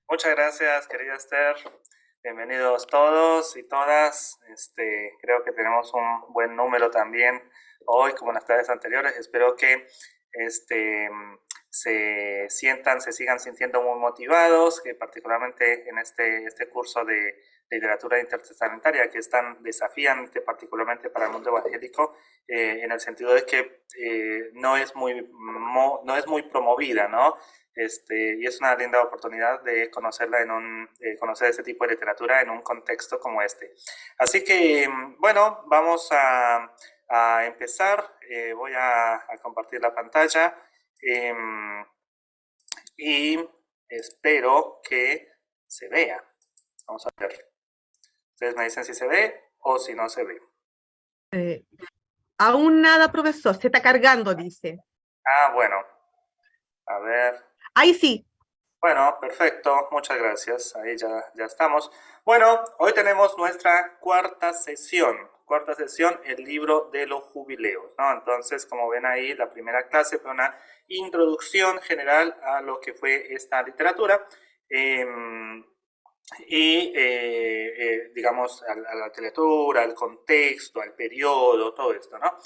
Muchas gracias, querida Esther. Bienvenidos todos y todas. Creo que tenemos un buen número también hoy, como en las clases anteriores. Espero que este, se sigan sintiendo muy motivados, que particularmente en este curso de literatura intertestamentaria, que es tan desafiante, particularmente para el mundo evangélico, en el sentido de que no es muy promovida, ¿no? Y es una linda oportunidad de conocerla conocer este tipo de literatura en un contexto como este. Así que, bueno, vamos a empezar. Voy a compartir la pantalla y espero que se vea. Vamos a ver. Ustedes me dicen si se ve o si no se ve. Eh, Aún nada, profesor, se está cargando, dice. Bueno, a ver. Ahí sí. Bueno, perfecto, muchas gracias. Ahí ya estamos. Bueno, hoy tenemos nuestra cuarta sesión, el libro de los jubileos, ¿no? Entonces, como ven ahí, la primera clase fue una introducción general a lo que fue esta literatura eh, digamos, a la literatura, al contexto, al periodo, todo esto, ¿no?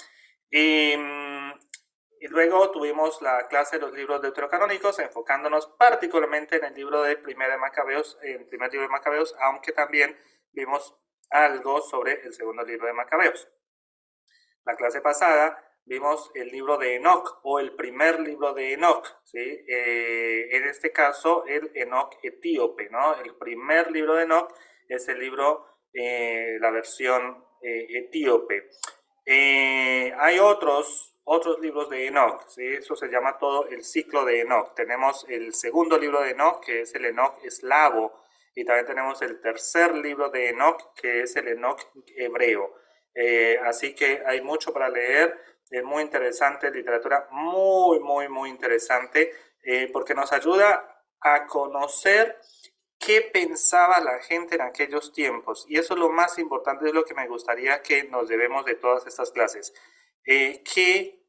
Y, y luego tuvimos la clase de los libros deuterocanónicos, enfocándonos particularmente en el libro de Primera de Macabeos, el primer libro de Macabeos, aunque también vimos algo sobre el segundo libro de Macabeos. La clase pasada vimos el libro de Enoc o el primer libro de Enoc, ¿sí? En este caso el Enoc etíope, ¿no? El primer libro de Enoc es el libro, la versión etíope. Hay otros libros de Enoch, ¿sí? Eso se llama todo el ciclo de Enoch. Tenemos el segundo libro de Enoch, que es el Enoch eslavo, y también tenemos el tercer libro de Enoch, que es el Enoch hebreo. Así que hay mucho para leer, es muy interesante, literatura muy interesante, porque nos ayuda a conocer qué pensaba la gente en aquellos tiempos. Y eso es lo más importante, es lo que me gustaría que nos debemos de todas estas clases. ¿Qué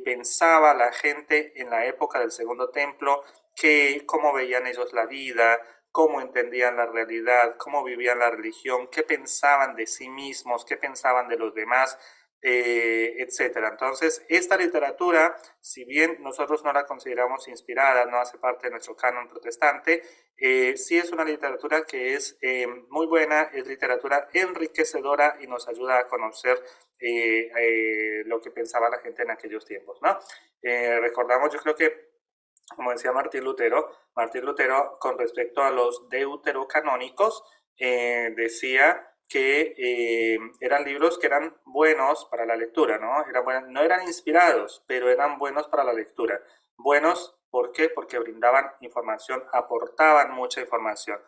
pensaba la gente en la época del Segundo Templo? ¿Cómo veían ellos la vida? ¿Cómo entendían la realidad? ¿Cómo vivían la religión? ¿Qué pensaban de sí mismos? ¿Qué pensaban de los demás? Etcétera. Entonces, esta literatura, si bien nosotros no la consideramos inspirada, no hace parte de nuestro canon protestante, sí es una literatura que es muy buena, es literatura enriquecedora y nos ayuda a conocer lo que pensaba la gente en aquellos tiempos, ¿no? Recordamos, yo creo que, como decía Martín Lutero con respecto a los deuterocanónicos, decía que eran libros que eran buenos para la lectura, ¿no? No eran inspirados, pero eran buenos para la lectura. Buenos, ¿por qué? Porque brindaban información, aportaban mucha información.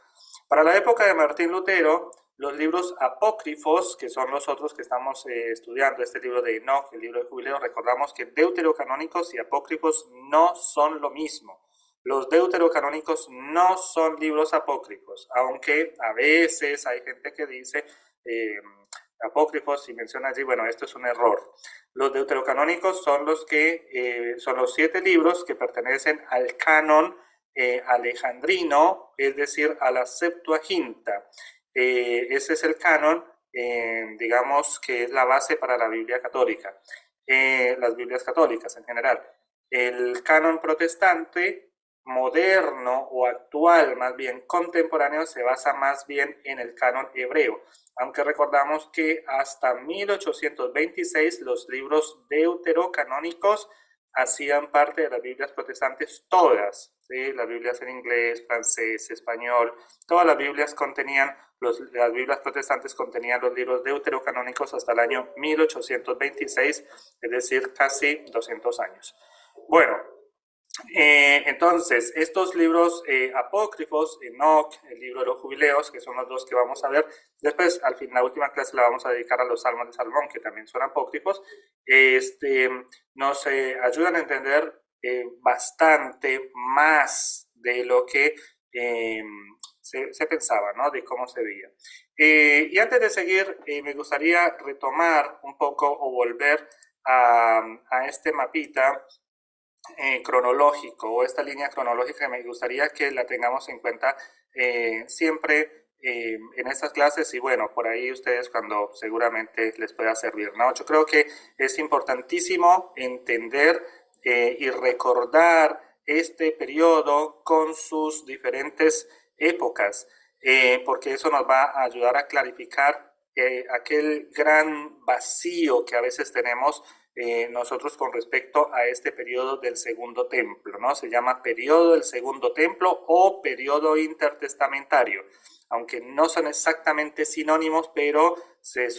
Para la época de Martín Lutero, los libros apócrifos, que son los otros que estamos estudiando, este libro de Enoch, el libro de Jubileo, recordamos que deuterocanónicos y apócrifos no son lo mismo. Los deuterocanónicos no son libros apócrifos, aunque a veces hay gente que dice apócrifos y menciona allí, bueno, esto es un error. Los deuterocanónicos son son los 7 libros que pertenecen al canon alejandrino, es decir, a la Septuaginta. Ese es el canon, digamos, que es la base para la Biblia católica, las Biblias católicas en general. El canon protestante moderno o actual, más bien contemporáneo, se basa más bien en el canon hebreo, aunque recordamos que hasta 1826 los libros deuterocanónicos hacían parte de las Biblias protestantes todas, ¿sí? Las Biblias en inglés, francés, español, todas las Biblias las Biblias protestantes contenían los libros deuterocanónicos hasta el año 1826, es decir, casi 200 años. Bueno, entonces, estos libros apócrifos, Enoch, el libro de los jubileos, que son los dos que vamos a ver, después, al fin, la última clase la vamos a dedicar a los salmos de Salomón, que también son apócrifos, nos ayudan a entender bastante más de lo que se pensaba, ¿no? De cómo se veía. Y antes de seguir, me gustaría retomar un poco o volver a este mapita cronológico o esta línea cronológica, me gustaría que la tengamos en cuenta siempre en estas clases y bueno, por ahí ustedes cuando seguramente les pueda servir, ¿no? Yo creo que es importantísimo entender y recordar este periodo con sus diferentes épocas, porque eso nos va a ayudar a clarificar aquel gran vacío que a veces tenemos nosotros con respecto a este periodo del Segundo Templo, ¿no? Se llama periodo del Segundo Templo o periodo intertestamentario, aunque no son exactamente sinónimos, pero se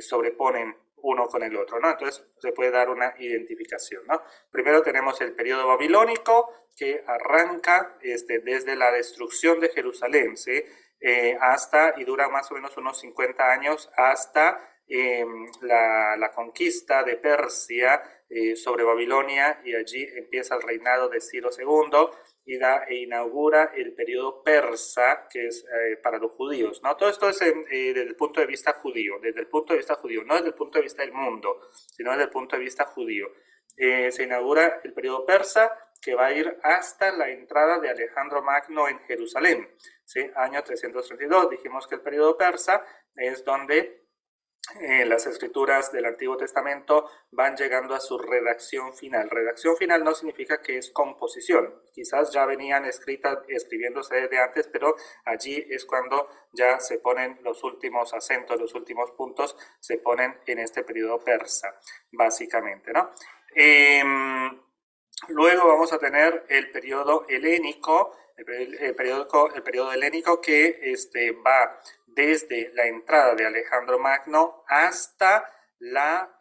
sobreponen uno con el otro, ¿no? Entonces se puede dar una identificación, ¿no? Primero tenemos el periodo babilónico que arranca desde la destrucción de Jerusalén, ¿sí? Hasta, y dura más o menos unos 50 años, hasta la conquista de Persia sobre Babilonia, y allí empieza el reinado de Ciro II e inaugura el periodo persa, que es para los judíos, ¿no? Todo esto es desde el punto de vista judío, no desde el punto de vista del mundo, sino desde el punto de vista judío. Se inaugura el periodo persa, que va a ir hasta la entrada de Alejandro Magno en Jerusalén, ¿sí? Año 332. Dijimos que el periodo persa es donde las escrituras del Antiguo Testamento van llegando a su redacción final. Redacción final no significa que es composición. Quizás ya venían escribiéndose desde antes, pero allí es cuando ya se ponen los últimos acentos, los últimos puntos se ponen en este periodo persa, básicamente, ¿no? Luego vamos a tener el periodo helénico, el periodo helénico que va desde la entrada de Alejandro Magno hasta la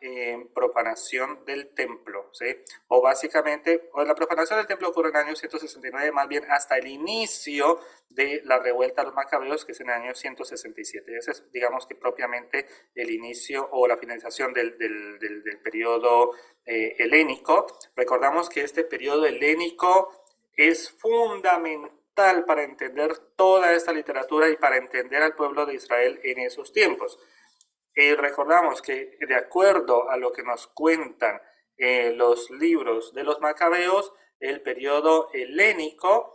profanación del templo, ¿sí? O básicamente, la profanación del templo ocurre en el año 169, más bien hasta el inicio de la revuelta de los macabeos, que es en el año 167. Ese es, digamos que propiamente el inicio o la finalización del periodo helénico. Recordamos que este periodo helénico es fundamental para entender toda esta literatura y para entender al pueblo de Israel en esos tiempos. Recordamos que de acuerdo a lo que nos cuentan los libros de los macabeos, el periodo helénico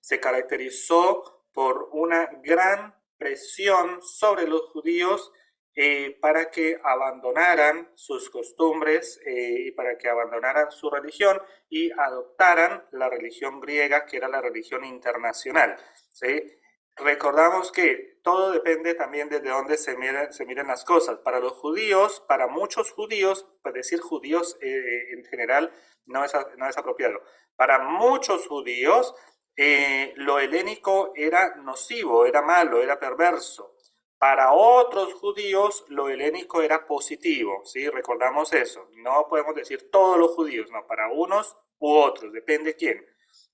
se caracterizó por una gran presión sobre los judíos para que abandonaran sus costumbres y para que abandonaran su religión y adoptaran la religión griega, que era la religión internacional, ¿sí? Recordamos que todo depende también desde dónde se miren las cosas. Para los judíos, para muchos judíos, pues decir judíos en general no es apropiado. Para muchos judíos, lo helénico era nocivo, era malo, era perverso. Para otros judíos, lo helénico era positivo, ¿sí? Recordamos eso. No podemos decir todos los judíos, no, para unos u otros, depende quién.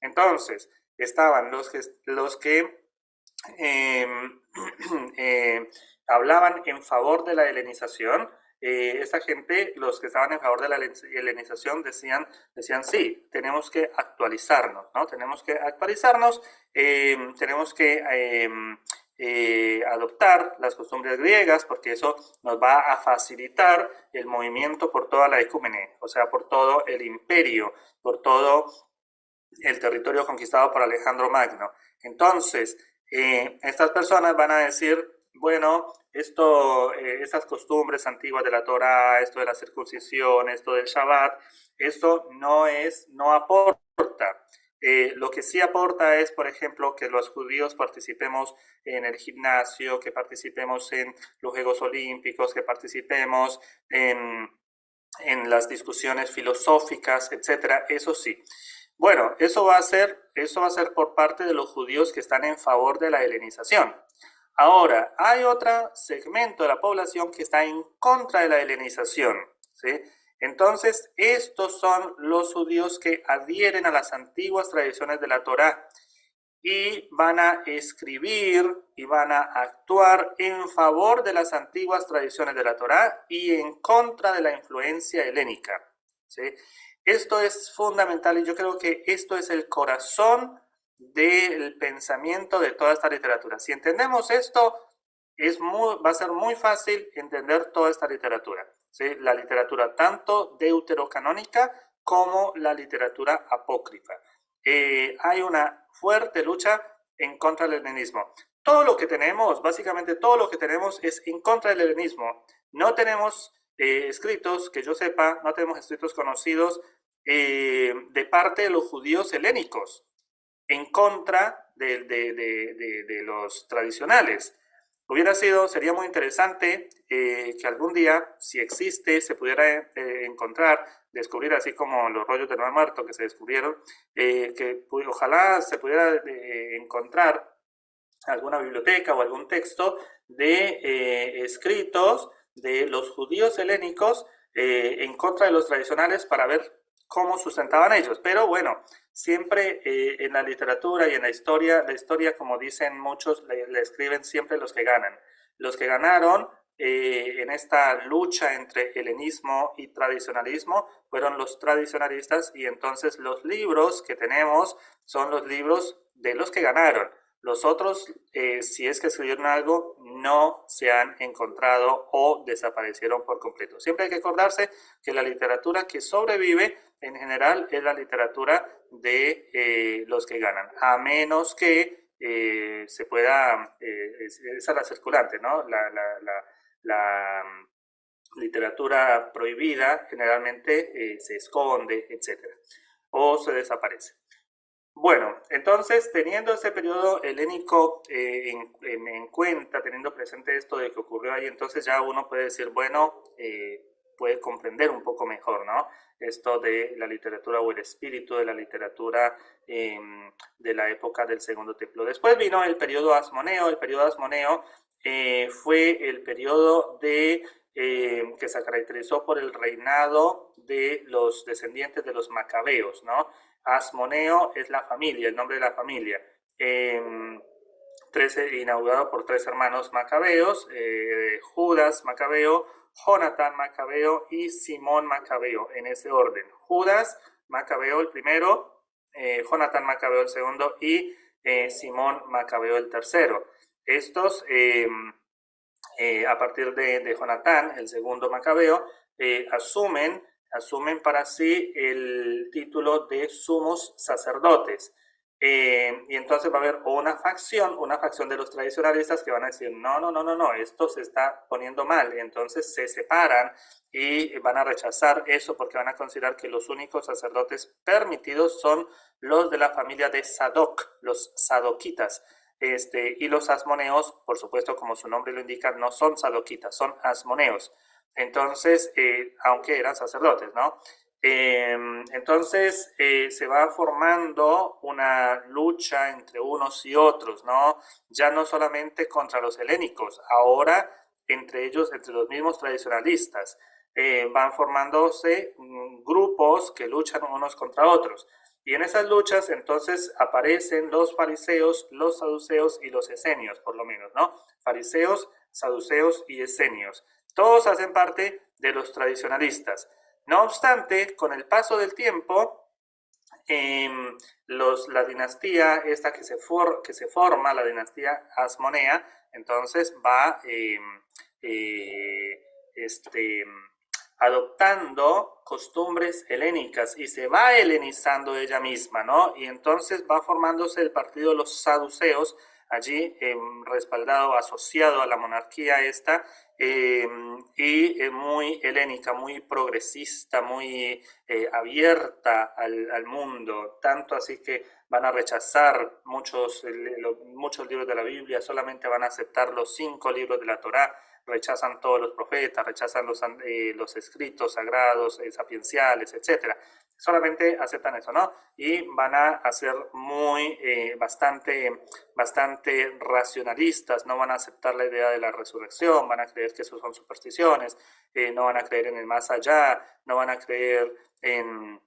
Entonces, estaban los que eh, hablaban en favor de la helenización. Esta gente, los que estaban en favor de la helenización, decían sí, tenemos que actualizarnos, ¿no? Tenemos que actualizarnos, tenemos que adoptar las costumbres griegas, porque eso nos va a facilitar el movimiento por toda la ecúmene, o sea, por todo el imperio, por todo el territorio conquistado por Alejandro Magno. Entonces, estas personas van a decir, bueno, estas costumbres antiguas de la Torá, esto de la circuncisión, esto del Shabbat, esto no aporta. Lo que sí aporta es, por ejemplo, que los judíos participemos en el gimnasio, que participemos en los Juegos Olímpicos, que participemos en las discusiones filosóficas, etcétera. Eso sí. Bueno, eso va a ser por parte de los judíos que están en favor de la helenización. Ahora, hay otro segmento de la población que está en contra de la helenización, ¿sí? Entonces, estos son los judíos que adhieren a las antiguas tradiciones de la Torá y van a escribir y van a actuar en favor de las antiguas tradiciones de la Torá y en contra de la influencia helénica, ¿sí? Esto es fundamental y yo creo que esto es el corazón del pensamiento de toda esta literatura. Si entendemos esto, va a ser muy fácil entender toda esta literatura, ¿sí? La literatura tanto deuterocanónica como la literatura apócrifa. Hay una fuerte lucha en contra del helenismo. Todo lo que tenemos, básicamente todo lo que tenemos es en contra del helenismo. No tenemos escritos, que yo sepa, no tenemos escritos conocidos de parte de los judíos helénicos en contra de los tradicionales. Sería muy interesante que algún día, si existe, se pudiera encontrar, descubrir, así como los rollos del Mar Muerto que se descubrieron, que ojalá se pudiera encontrar alguna biblioteca o algún texto de escritos de los judíos helénicos en contra de los tradicionales para ver cómo sustentaban ellos. Pero bueno, siempre en la literatura y en la historia, como dicen muchos, le escriben siempre los que ganan. Los que ganaron en esta lucha entre helenismo y tradicionalismo fueron los tradicionalistas, y entonces los libros que tenemos son los libros de los que ganaron. Los otros, si es que escribieron algo, no se han encontrado o desaparecieron por completo. Siempre hay que acordarse que la literatura que sobrevive en general es la literatura de los que ganan, a menos que se pueda, esa es la circulante, ¿no? La literatura prohibida generalmente se esconde, etcétera, o se desaparece. Bueno, entonces, teniendo ese periodo helénico en cuenta, teniendo presente esto de que ocurrió ahí, entonces ya uno puede decir, bueno, puede comprender un poco mejor, ¿no? Esto de la literatura o el espíritu de la literatura de la época del Segundo Templo. Después vino el periodo asmoneo. El periodo asmoneo fue el periodo que se caracterizó por el reinado de los descendientes de los macabeos, ¿no? Asmoneo es la familia, el nombre de la familia. Inaugurado por 3 hermanos macabeos, Judas Macabeo, Jonatán Macabeo y Simón Macabeo, en ese orden. Judas Macabeo el primero, Jonatán Macabeo el segundo y Simón Macabeo el tercero. Estos, a partir de Jonatán, el segundo Macabeo, asumen para sí el título de sumos sacerdotes. Y entonces va a haber una facción de los tradicionalistas que van a decir, no, esto se está poniendo mal. Entonces se separan y van a rechazar eso porque van a considerar que los únicos sacerdotes permitidos son los de la familia de Sadoc, los sadoquitas. Y los asmoneos, por supuesto, como su nombre lo indica, no son sadoquitas, son asmoneos. Entonces, aunque eran sacerdotes, ¿no? Entonces se va formando una lucha entre unos y otros, ¿no? Ya no solamente contra los helénicos, ahora entre ellos, entre los mismos tradicionalistas. Van formándose grupos que luchan unos contra otros. Y en esas luchas entonces aparecen los fariseos, los saduceos y los esenios, por lo menos, ¿no? Fariseos, saduceos y esenios. Todos hacen parte de los tradicionalistas. No obstante, con el paso del tiempo, la dinastía esta que se forma, la dinastía asmonea, entonces va adoptando costumbres helénicas y se va helenizando ella misma, ¿no? Y entonces va formándose el partido de los saduceos, allí respaldado, asociado a la monarquía esta, y muy helénica, muy progresista, muy abierta al mundo, tanto así que van a rechazar muchos libros de la Biblia, solamente van a aceptar los 5 libros de la Torá, rechazan todos los profetas, rechazan los escritos sagrados, sapienciales, etcétera. Solamente aceptan eso, ¿no? Y van a ser bastante racionalistas, no van a aceptar la idea de la resurrección, van a creer que eso son supersticiones, no van a creer en el más allá, no van a creer en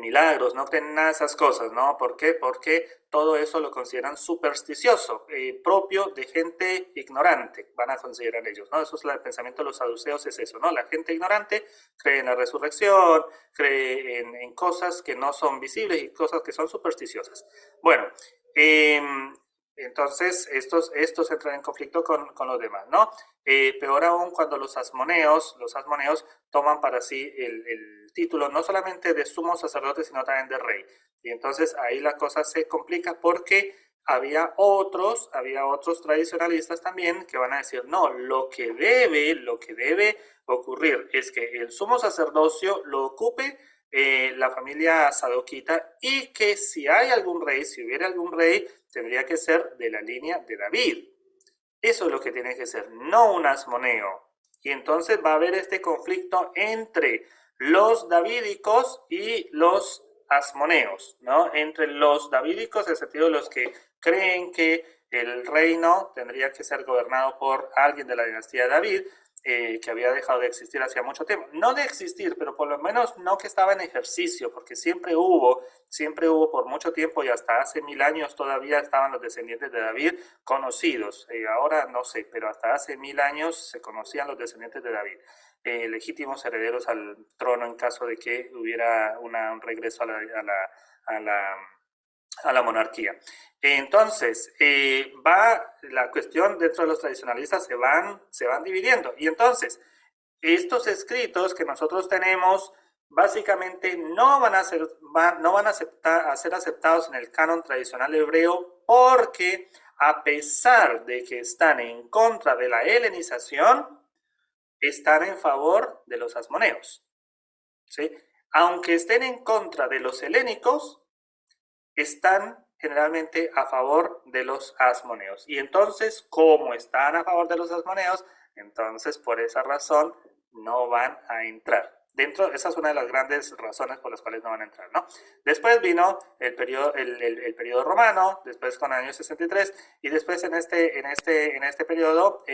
milagros, no creen nada de esas cosas, ¿no? ¿Por qué? Porque todo eso lo consideran supersticioso, propio de gente ignorante, van a considerar ellos, ¿no? Eso es el pensamiento de los saduceos, es eso, ¿no? La gente ignorante cree en la resurrección, cree en cosas que no son visibles y cosas que son supersticiosas. Bueno, entonces estos entran en conflicto con los demás, ¿no? Peor aún cuando los asmoneos toman para sí el título no solamente de sumo sacerdote, sino también de rey. Y entonces ahí la cosa se complica porque había otros tradicionalistas también que van a decir, no, lo que debe ocurrir es que el sumo sacerdocio lo ocupe la familia sadoquita y que si hay algún rey, si hubiera algún rey, tendría que ser de la línea de David. Eso es lo que tiene que ser, no un asmoneo. Y entonces va a haber este conflicto entre los davídicos y los asmoneos, ¿no? Entre los davídicos, en el sentido de los que creen que el reino tendría que ser gobernado por alguien de la dinastía de David, que había dejado de existir hacía mucho tiempo. No de existir, pero por lo menos no que estaba en ejercicio, porque siempre hubo por mucho tiempo y hasta hace 1000 años todavía estaban los descendientes de David conocidos. Ahora no sé, pero hasta hace 1000 años se conocían los descendientes de David. Legítimos herederos al trono en caso de que hubiera un regreso a la monarquía. Entonces, va la cuestión dentro de los tradicionalistas, se van dividiendo. Y entonces, estos escritos que nosotros tenemos básicamente no van a ser aceptados en el canon tradicional hebreo porque a pesar de que están en contra de la helenización, están en favor de los asmoneos, ¿sí? Aunque estén en contra de los helénicos, están generalmente a favor de los asmoneos. Y entonces, como están a favor de los asmoneos, entonces por esa razón no van a entrar. Esa es una de las grandes razones por las cuales no van a entrar, ¿no? Después vino el periodo romano, después con el año 63, y después en este periodo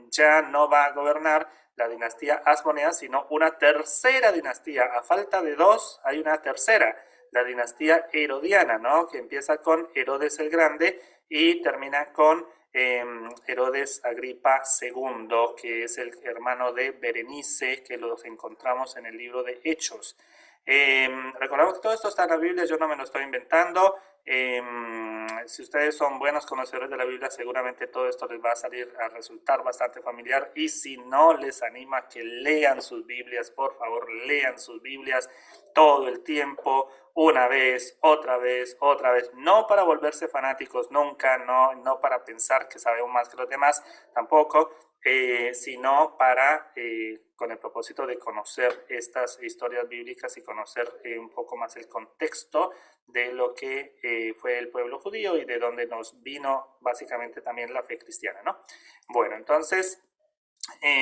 ya no va a gobernar la dinastía asmonea, sino una tercera dinastía. A falta de dos, hay una tercera, la dinastía herodiana, ¿no? Que empieza con Herodes el Grande y termina con Herodes Agripa II, que es el hermano de Berenice, que los encontramos en el libro de Hechos. Recordamos que todo esto está en la Biblia, yo no me lo estoy inventando. Si ustedes son buenos conocedores de la Biblia, seguramente todo esto les va a resultar bastante familiar, y si no, les animo a que lean sus Biblias, por favor, lean sus Biblias todo el tiempo, una vez, otra vez, no para volverse fanáticos nunca, no para pensar que sabemos más que los demás, tampoco, sino para, con el propósito de conocer estas historias bíblicas y conocer un poco más el contexto de lo que fue el pueblo judío y de donde nos vino básicamente también la fe cristiana, ¿no? Bueno, entonces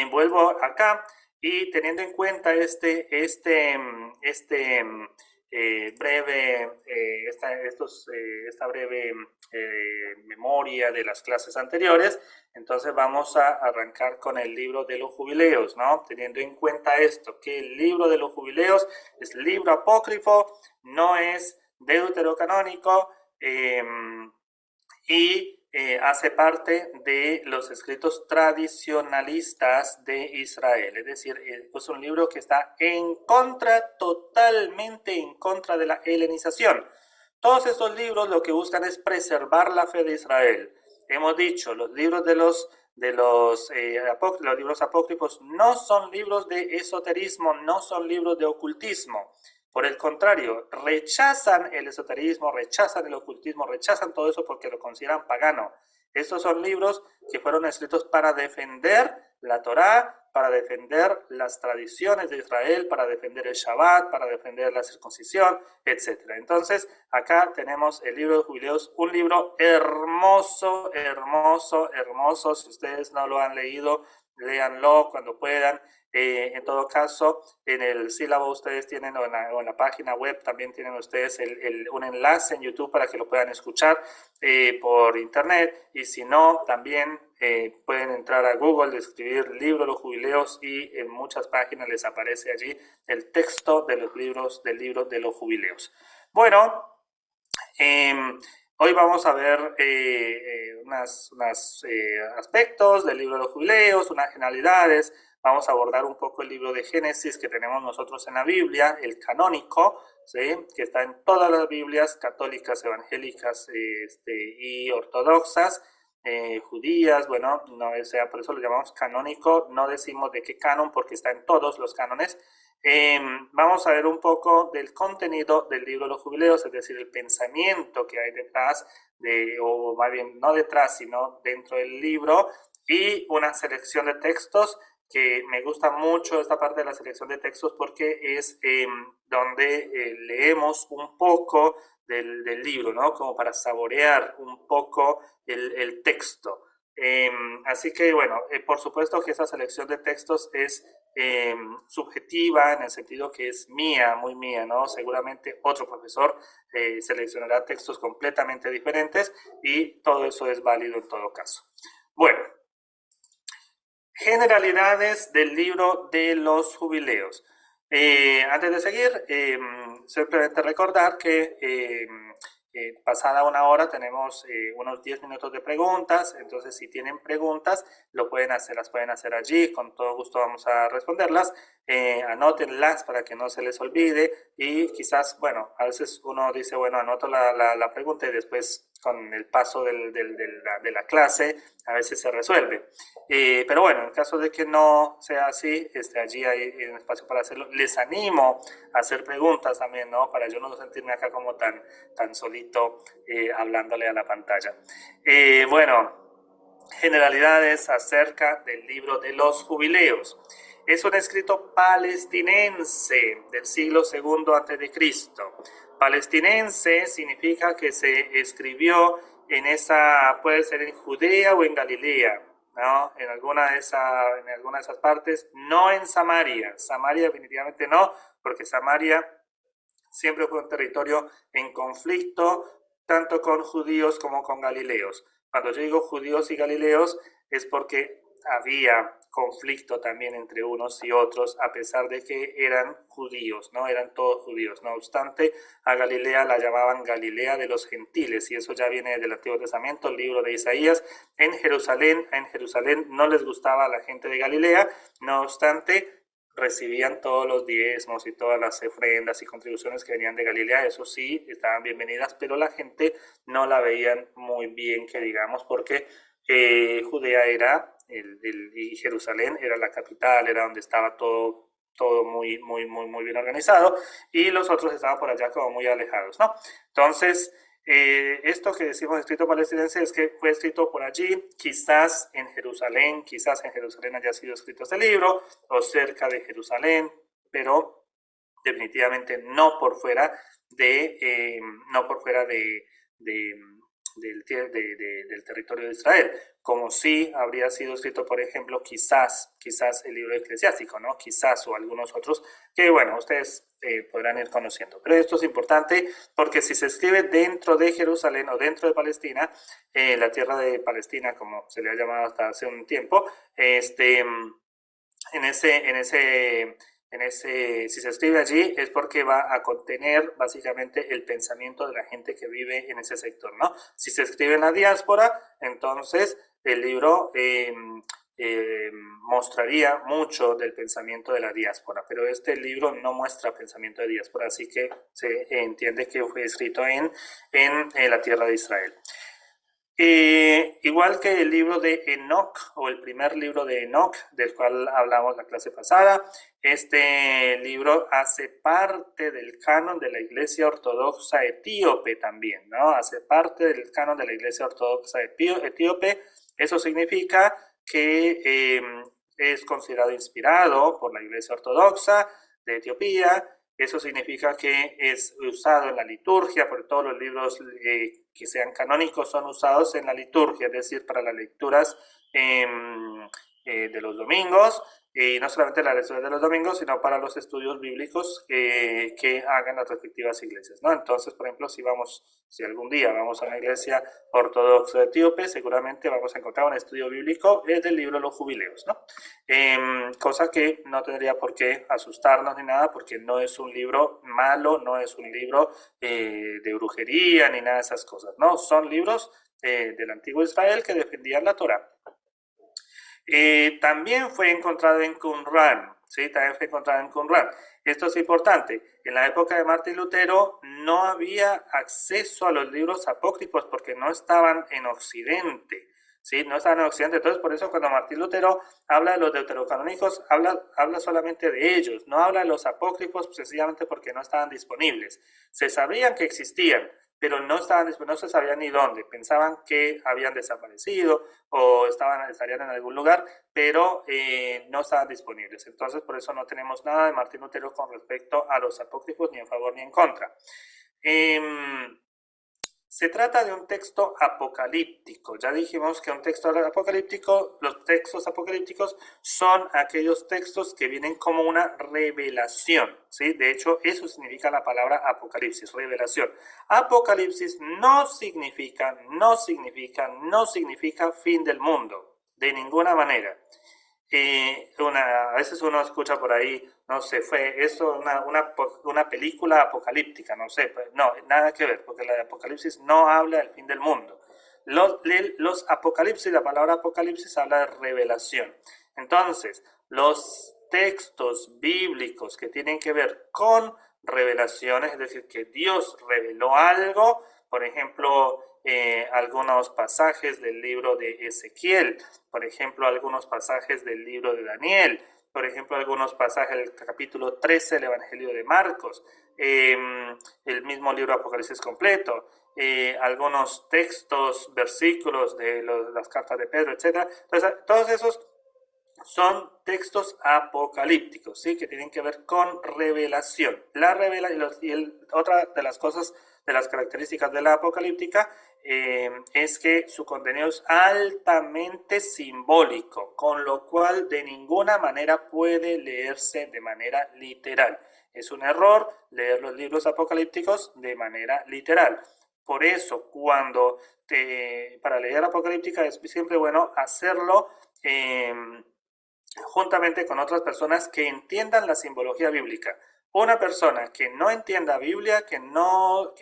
vuelvo acá y teniendo en cuenta esta breve memoria de las clases anteriores, entonces vamos a arrancar con el libro de los jubileos, ¿no? Teniendo en cuenta esto, que el libro de los jubileos es libro apócrifo, no es deuterocanónico, y hace parte de los escritos tradicionalistas de Israel. Es decir, es un libro que está totalmente en contra de la helenización. Todos estos libros lo que buscan es preservar la fe de Israel. Hemos dicho, los libros los libros apócrifos no son libros de esoterismo, no son libros de ocultismo. Por el contrario, rechazan el esoterismo, rechazan el ocultismo, rechazan todo eso porque lo consideran pagano. Estos son libros que fueron escritos para defender la Torá, para defender las tradiciones de Israel, para defender el Shabbat, para defender la circuncisión, etc. Entonces, acá tenemos el libro de Jubileos, un libro hermoso, hermoso, hermoso. Si ustedes no lo han leído, léanlo cuando puedan. En todo caso, en el sílabo ustedes tienen, o en la página web también tienen ustedes un enlace en YouTube para que lo puedan escuchar por internet, y si no, también pueden entrar a Google, escribir libro de los jubileos, y en muchas páginas les aparece allí el texto de los libros del libro de los jubileos. Bueno, Hoy vamos a ver unos aspectos del libro de los jubileos, unas generalidades. Vamos a abordar un poco el libro de Génesis que tenemos nosotros en la Biblia, el canónico, ¿sí? Que está en todas las Biblias católicas, evangélicas y ortodoxas, judías. Bueno, no, o sea, por eso lo llamamos canónico. No decimos de qué canon porque está en todos los cánones. Vamos a ver un poco del contenido del libro de los jubileos, es decir, el pensamiento que hay detrás, o más bien no detrás, sino dentro del libro, y una selección de textos que me gusta mucho esta parte de la selección de textos porque es donde leemos un poco del libro, ¿no? Como para saborear un poco el texto. Así que, bueno, por supuesto que esa selección de textos es subjetiva en el sentido que es mía, muy mía, ¿no? Seguramente otro profesor seleccionará textos completamente diferentes y todo eso es válido en todo caso. Bueno, generalidades del libro de los jubileos. Antes de seguir, simplemente recordar que pasada una hora tenemos unos 10 minutos de preguntas, entonces si tienen preguntas lo pueden hacer, las pueden hacer allí, con todo gusto vamos a responderlas. Anótenlas para que no se les olvide y quizás, bueno, a veces uno dice, bueno, anoto la pregunta y después con el paso de la clase a veces se resuelve. Pero bueno, en caso de que no sea así, allí hay un espacio para hacerlo. Les animo a hacer preguntas también, ¿no? Para yo no sentirme acá como tan solito hablándole a la pantalla. Bueno, generalidades acerca del libro de los jubileos. Es un escrito palestinense del siglo II a.C. Palestinense significa que se escribió en esa, puede ser en Judea o en Galilea, ¿no? En alguna de esas partes, no en Samaria. Samaria definitivamente no, porque Samaria siempre fue un territorio en conflicto, tanto con judíos como con galileos. Cuando yo digo judíos y galileos es porque había conflicto también entre unos y otros, a pesar de que eran judíos, no eran todos judíos. No obstante, a Galilea la llamaban Galilea de los gentiles, y eso ya viene del Antiguo Testamento, el libro de Isaías. En Jerusalén no les gustaba a la gente de Galilea, no obstante, recibían todos los diezmos y todas las ofrendas y contribuciones que venían de Galilea, eso sí, estaban bienvenidas, pero la gente no la veían muy bien, que digamos, porque Judea era, y Jerusalén era la capital, era donde estaba todo muy bien organizado, y los otros estaban por allá como muy alejados, ¿no? Entonces, esto que decimos escrito palestinense es que fue escrito por allí, quizás en Jerusalén haya sido escrito este libro, o cerca de Jerusalén, pero definitivamente no por fuera del territorio de Israel, como si habría sido escrito, por ejemplo, quizás el libro eclesiástico, ¿no? Quizás, o algunos otros, que bueno, ustedes podrán ir conociendo. Pero esto es importante porque si se escribe dentro de Jerusalén o dentro de Palestina, la tierra de Palestina, como se le ha llamado hasta hace un tiempo, si se escribe allí es porque va a contener básicamente el pensamiento de la gente que vive en ese sector, ¿no? Si se escribe en la diáspora, entonces el libro mostraría mucho del pensamiento de la diáspora, pero este libro no muestra pensamiento de diáspora, así que se entiende que fue escrito en la tierra de Israel. Igual que el libro de Enoch, o el primer libro de Enoch, del cual hablamos la clase pasada, este libro hace parte del canon de la Iglesia Ortodoxa Etíope también, ¿no? Hace parte del canon de la Iglesia Ortodoxa Etíope. Eso significa que es considerado inspirado por la Iglesia Ortodoxa de Etiopía. Eso significa que es usado en la liturgia, porque todos los libros que sean canónicos son usados en la liturgia, es decir, para las lecturas de los domingos, y no solamente las lecciones de los domingos, sino para los estudios bíblicos que hagan las respectivas iglesias, ¿no? Entonces, por ejemplo, si algún día vamos a una iglesia ortodoxa etíope, seguramente vamos a encontrar un estudio bíblico del libro de los jubileos, ¿no? Cosa que no tendría por qué asustarnos ni nada, porque no es un libro malo, no es un libro de brujería ni nada de esas cosas, ¿no? Son libros del antiguo Israel que defendían la Torá. También fue encontrado en Qumran, ¿sí? También fue encontrado en Qumran. Esto es importante. En la época de Martín Lutero no había acceso a los libros apócrifos porque no estaban en Occidente, ¿sí? No estaban en Occidente. Entonces, por eso cuando Martín Lutero habla de los deuterocanónicos, habla solamente de ellos. No habla de los apócrifos sencillamente porque no estaban disponibles. Se sabían que existían, pero no se sabía ni dónde. Pensaban que habían desaparecido o estarían en algún lugar, pero no estaban disponibles. Entonces, por eso no tenemos nada de Martín Lutero con respecto a los apócrifos, ni en favor ni en contra. Se trata de un texto apocalíptico. Ya dijimos que un texto apocalíptico, los textos apocalípticos son aquellos textos que vienen como una revelación, ¿sí? De hecho, eso significa la palabra apocalipsis, revelación. Apocalipsis no significa fin del mundo, de ninguna manera. A veces uno escucha por ahí, no sé, fue eso una película apocalíptica, no sé, pues, no, nada que ver, porque la Apocalipsis no habla del fin del mundo. Los apocalipsis, la palabra apocalipsis habla de revelación. Entonces, los textos bíblicos que tienen que ver con revelaciones, es decir, que Dios reveló algo, por ejemplo, algunos pasajes del libro de Ezequiel, por ejemplo, algunos pasajes del libro de Daniel, por ejemplo, algunos pasajes del capítulo 13 del Evangelio de Marcos, el mismo libro de Apocalipsis completo, algunos textos, versículos de las cartas de Pedro, etc. Entonces, todos esos son textos apocalípticos, ¿sí? Que tienen que ver con revelación. Otra de las cosas, de las características de la apocalíptica, es que su contenido es altamente simbólico, con lo cual de ninguna manera puede leerse de manera literal. Es un error leer los libros apocalípticos de manera literal. Por eso, para leer apocalíptica es siempre bueno hacerlo juntamente con otras personas que entiendan la simbología bíblica. Una persona que no entienda Biblia, que no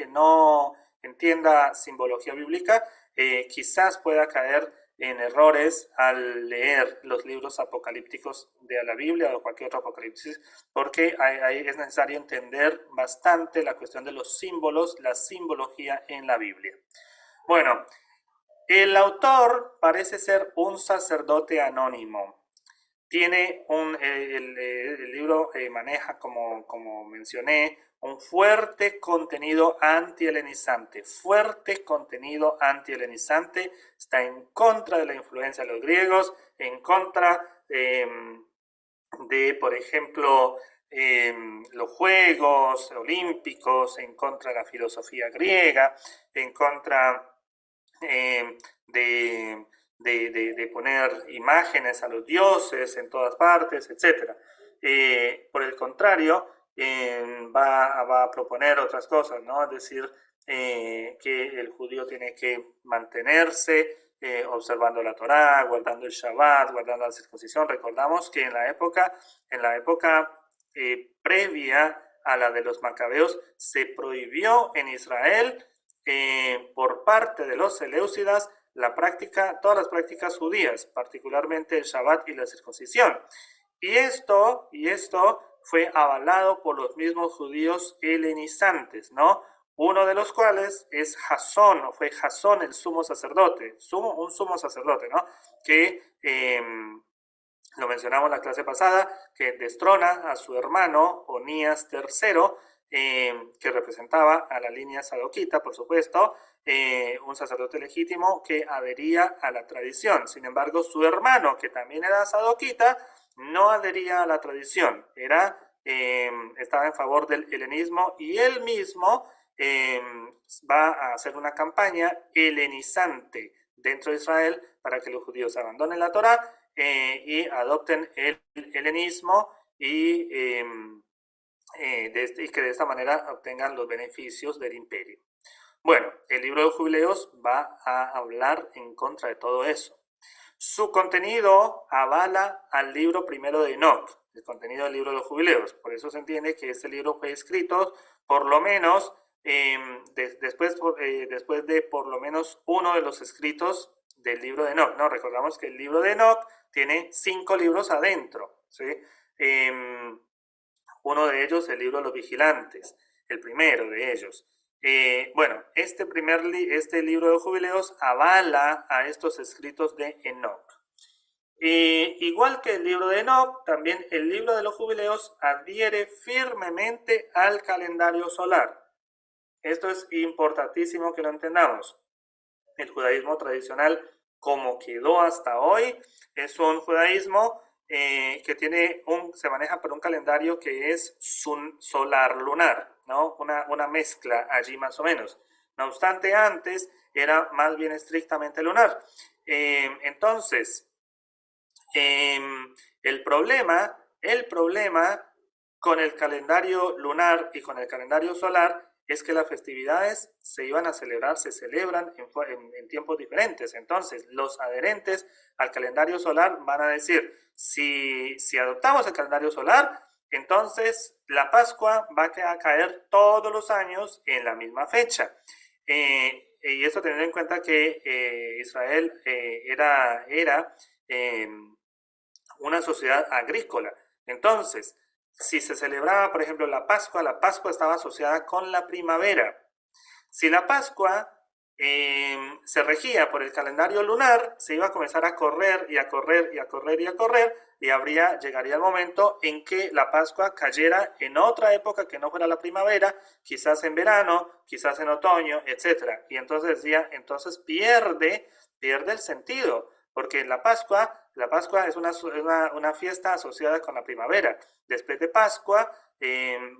entienda simbología bíblica, quizás pueda caer en errores al leer los libros apocalípticos de la Biblia o cualquier otro apocalipsis, porque ahí es necesario entender bastante la cuestión de los símbolos, la simbología en la Biblia. Bueno, el autor parece ser un sacerdote anónimo. Tiene el libro maneja, como mencioné, un fuerte contenido anti-helenizante. Está en contra de la influencia de los griegos, en contra de, por ejemplo, los Juegos Olímpicos, en contra de la filosofía griega, en contra de poner imágenes a los dioses en todas partes, etc. Por el contrario, va a proponer otras cosas, ¿no? Es decir, que el judío tiene que mantenerse observando la Torá, guardando el Shabbat, guardando la circuncisión. Recordamos que en la época previa a la de los macabeos, se prohibió en Israel por parte de los seleucidas todas las prácticas judías, particularmente el Shabbat y la circuncisión. Y esto fue avalado por los mismos judíos helenizantes, ¿no? Uno de los cuales es Jasón, o fue Jasón el sumo sacerdote, un sumo sacerdote, ¿no? Que lo mencionamos en la clase pasada, que destrona a su hermano Onías III, que representaba a la línea sadoquita, por supuesto, un sacerdote legítimo que adhería a la tradición. Sin embargo, su hermano, que también era sadoquita, no adhería a la tradición, estaba en favor del helenismo, y él mismo va a hacer una campaña helenizante dentro de Israel para que los judíos abandonen la Torá y adopten el helenismo y que de esta manera obtengan los beneficios del imperio. Bueno, el libro de Jubileos va a hablar en contra de todo eso. Su contenido avala al libro primero de Enoch, el contenido del libro de los Jubileos. Por eso se entiende que este libro fue escrito por lo menos después de por lo menos uno de los escritos del libro de Enoch, ¿no? Recordamos que el libro de Enoch tiene 5 libros adentro, ¿sí? Uno de ellos, el libro de los vigilantes, el primero de ellos. Bueno, este libro de Jubileos avala a estos escritos de Enoch. Igual que el libro de Enoch, también el libro de los Jubileos adhiere firmemente al calendario solar. Esto es importantísimo que lo entendamos. El judaísmo tradicional, como quedó hasta hoy, es un judaísmo que se maneja por un calendario que es solar-lunar, ¿no? Una mezcla allí más o menos. No obstante, antes era más bien estrictamente lunar. Entonces, el problema con el calendario lunar y con el calendario solar es que las festividades se celebran en tiempos diferentes. Entonces, los adherentes al calendario solar van a decir, si adoptamos el calendario solar, entonces la Pascua va a caer todos los años en la misma fecha. Y esto teniendo en cuenta que Israel era una sociedad agrícola. Entonces, si se celebraba, por ejemplo, la Pascua estaba asociada con la primavera. Si la Pascua se regía por el calendario lunar, se iba a comenzar a correr y a correr y a correr y a correr, y llegaría el momento en que la Pascua cayera en otra época que no fuera la primavera, quizás en verano, quizás en otoño, etc. Y entonces pierde el sentido, porque la Pascua es una fiesta asociada con la primavera. Después de Pascua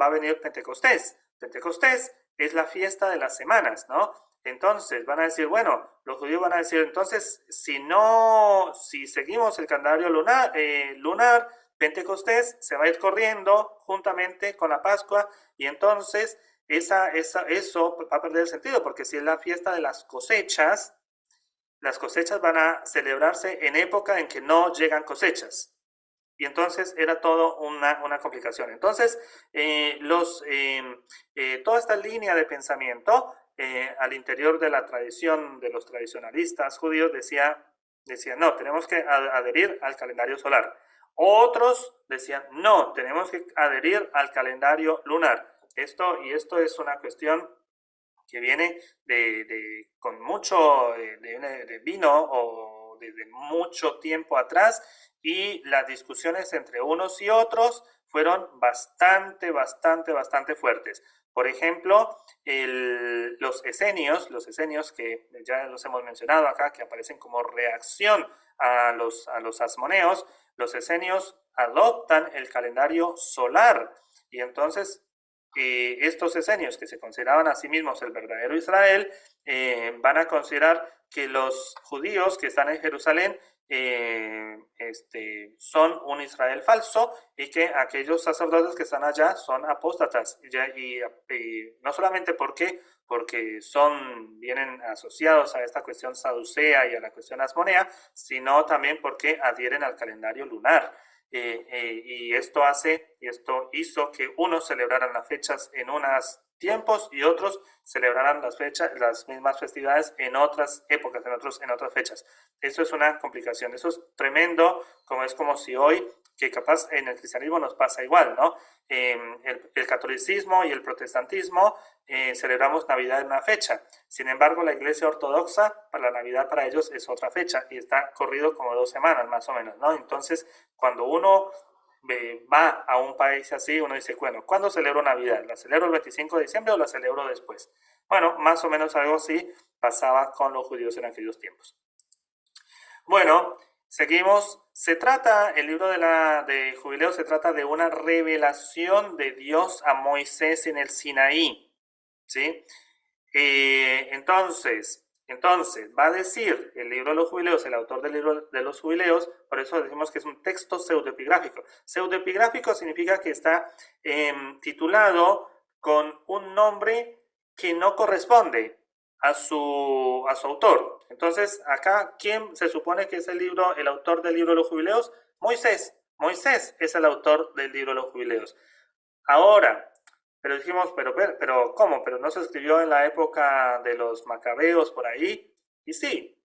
va a venir Pentecostés. Pentecostés es la fiesta de las semanas, ¿no? Entonces van a decir, bueno, los judíos van a decir, entonces, si seguimos el calendario lunar, Pentecostés se va a ir corriendo juntamente con la Pascua, y entonces eso va a perder el sentido, porque si es la fiesta de las cosechas van a celebrarse en época en que no llegan cosechas. Y entonces era todo una complicación. Entonces, toda esta línea de pensamiento al interior de la tradición de los tradicionalistas judíos decía, no, tenemos que adherir al calendario solar. Otros decían, no, tenemos que adherir al calendario lunar. Esto es una cuestión que viene con mucho de vino o desde mucho tiempo atrás, y las discusiones entre unos y otros fueron bastante fuertes. Por ejemplo, los esenios que ya los hemos mencionado acá, que aparecen como reacción a los asmoneos, los esenios adoptan el calendario solar, y entonces estos esenios, que se consideraban a sí mismos el verdadero Israel, van a considerar que los judíos que están en Jerusalén son un Israel falso, y que aquellos sacerdotes que están allá son apóstatas. Y no solamente porque vienen asociados a esta cuestión saducea y a la cuestión asmonea, sino también porque adhieren al calendario lunar. Y esto hizo que unos celebraran las fechas en unos tiempos y otros celebraran las mismas festividades en otras épocas, en otras fechas. Eso es una complicación, eso es tremendo, es como si hoy, que capaz en el cristianismo nos pasa igual, ¿no? El catolicismo y el protestantismo celebramos Navidad en una fecha. Sin embargo, la Iglesia Ortodoxa, para la Navidad para ellos es otra fecha, y está corrido como 2 semanas más o menos, ¿no? Entonces, cuando uno va a un país así, uno dice, bueno, ¿cuándo celebro Navidad? ¿La celebro el 25 de diciembre o la celebro después? Bueno, más o menos algo así pasaba con los judíos en aquellos tiempos. Bueno, seguimos. El libro de Jubileos se trata de una revelación de Dios a Moisés en el Sinaí, ¿sí? Entonces, Entonces, va a decir el libro de los jubileos, el autor del libro de los jubileos, por eso decimos que es un texto pseudoepigráfico. Pseudoepigráfico significa que está titulado con un nombre que no corresponde a su autor. Entonces, acá, ¿quién se supone que es el autor del libro de los jubileos? Moisés. Moisés es el autor del libro de los jubileos. Ahora, pero dijimos, pero ¿cómo? Pero no se escribió en la época de los macabeos por ahí. Y sí,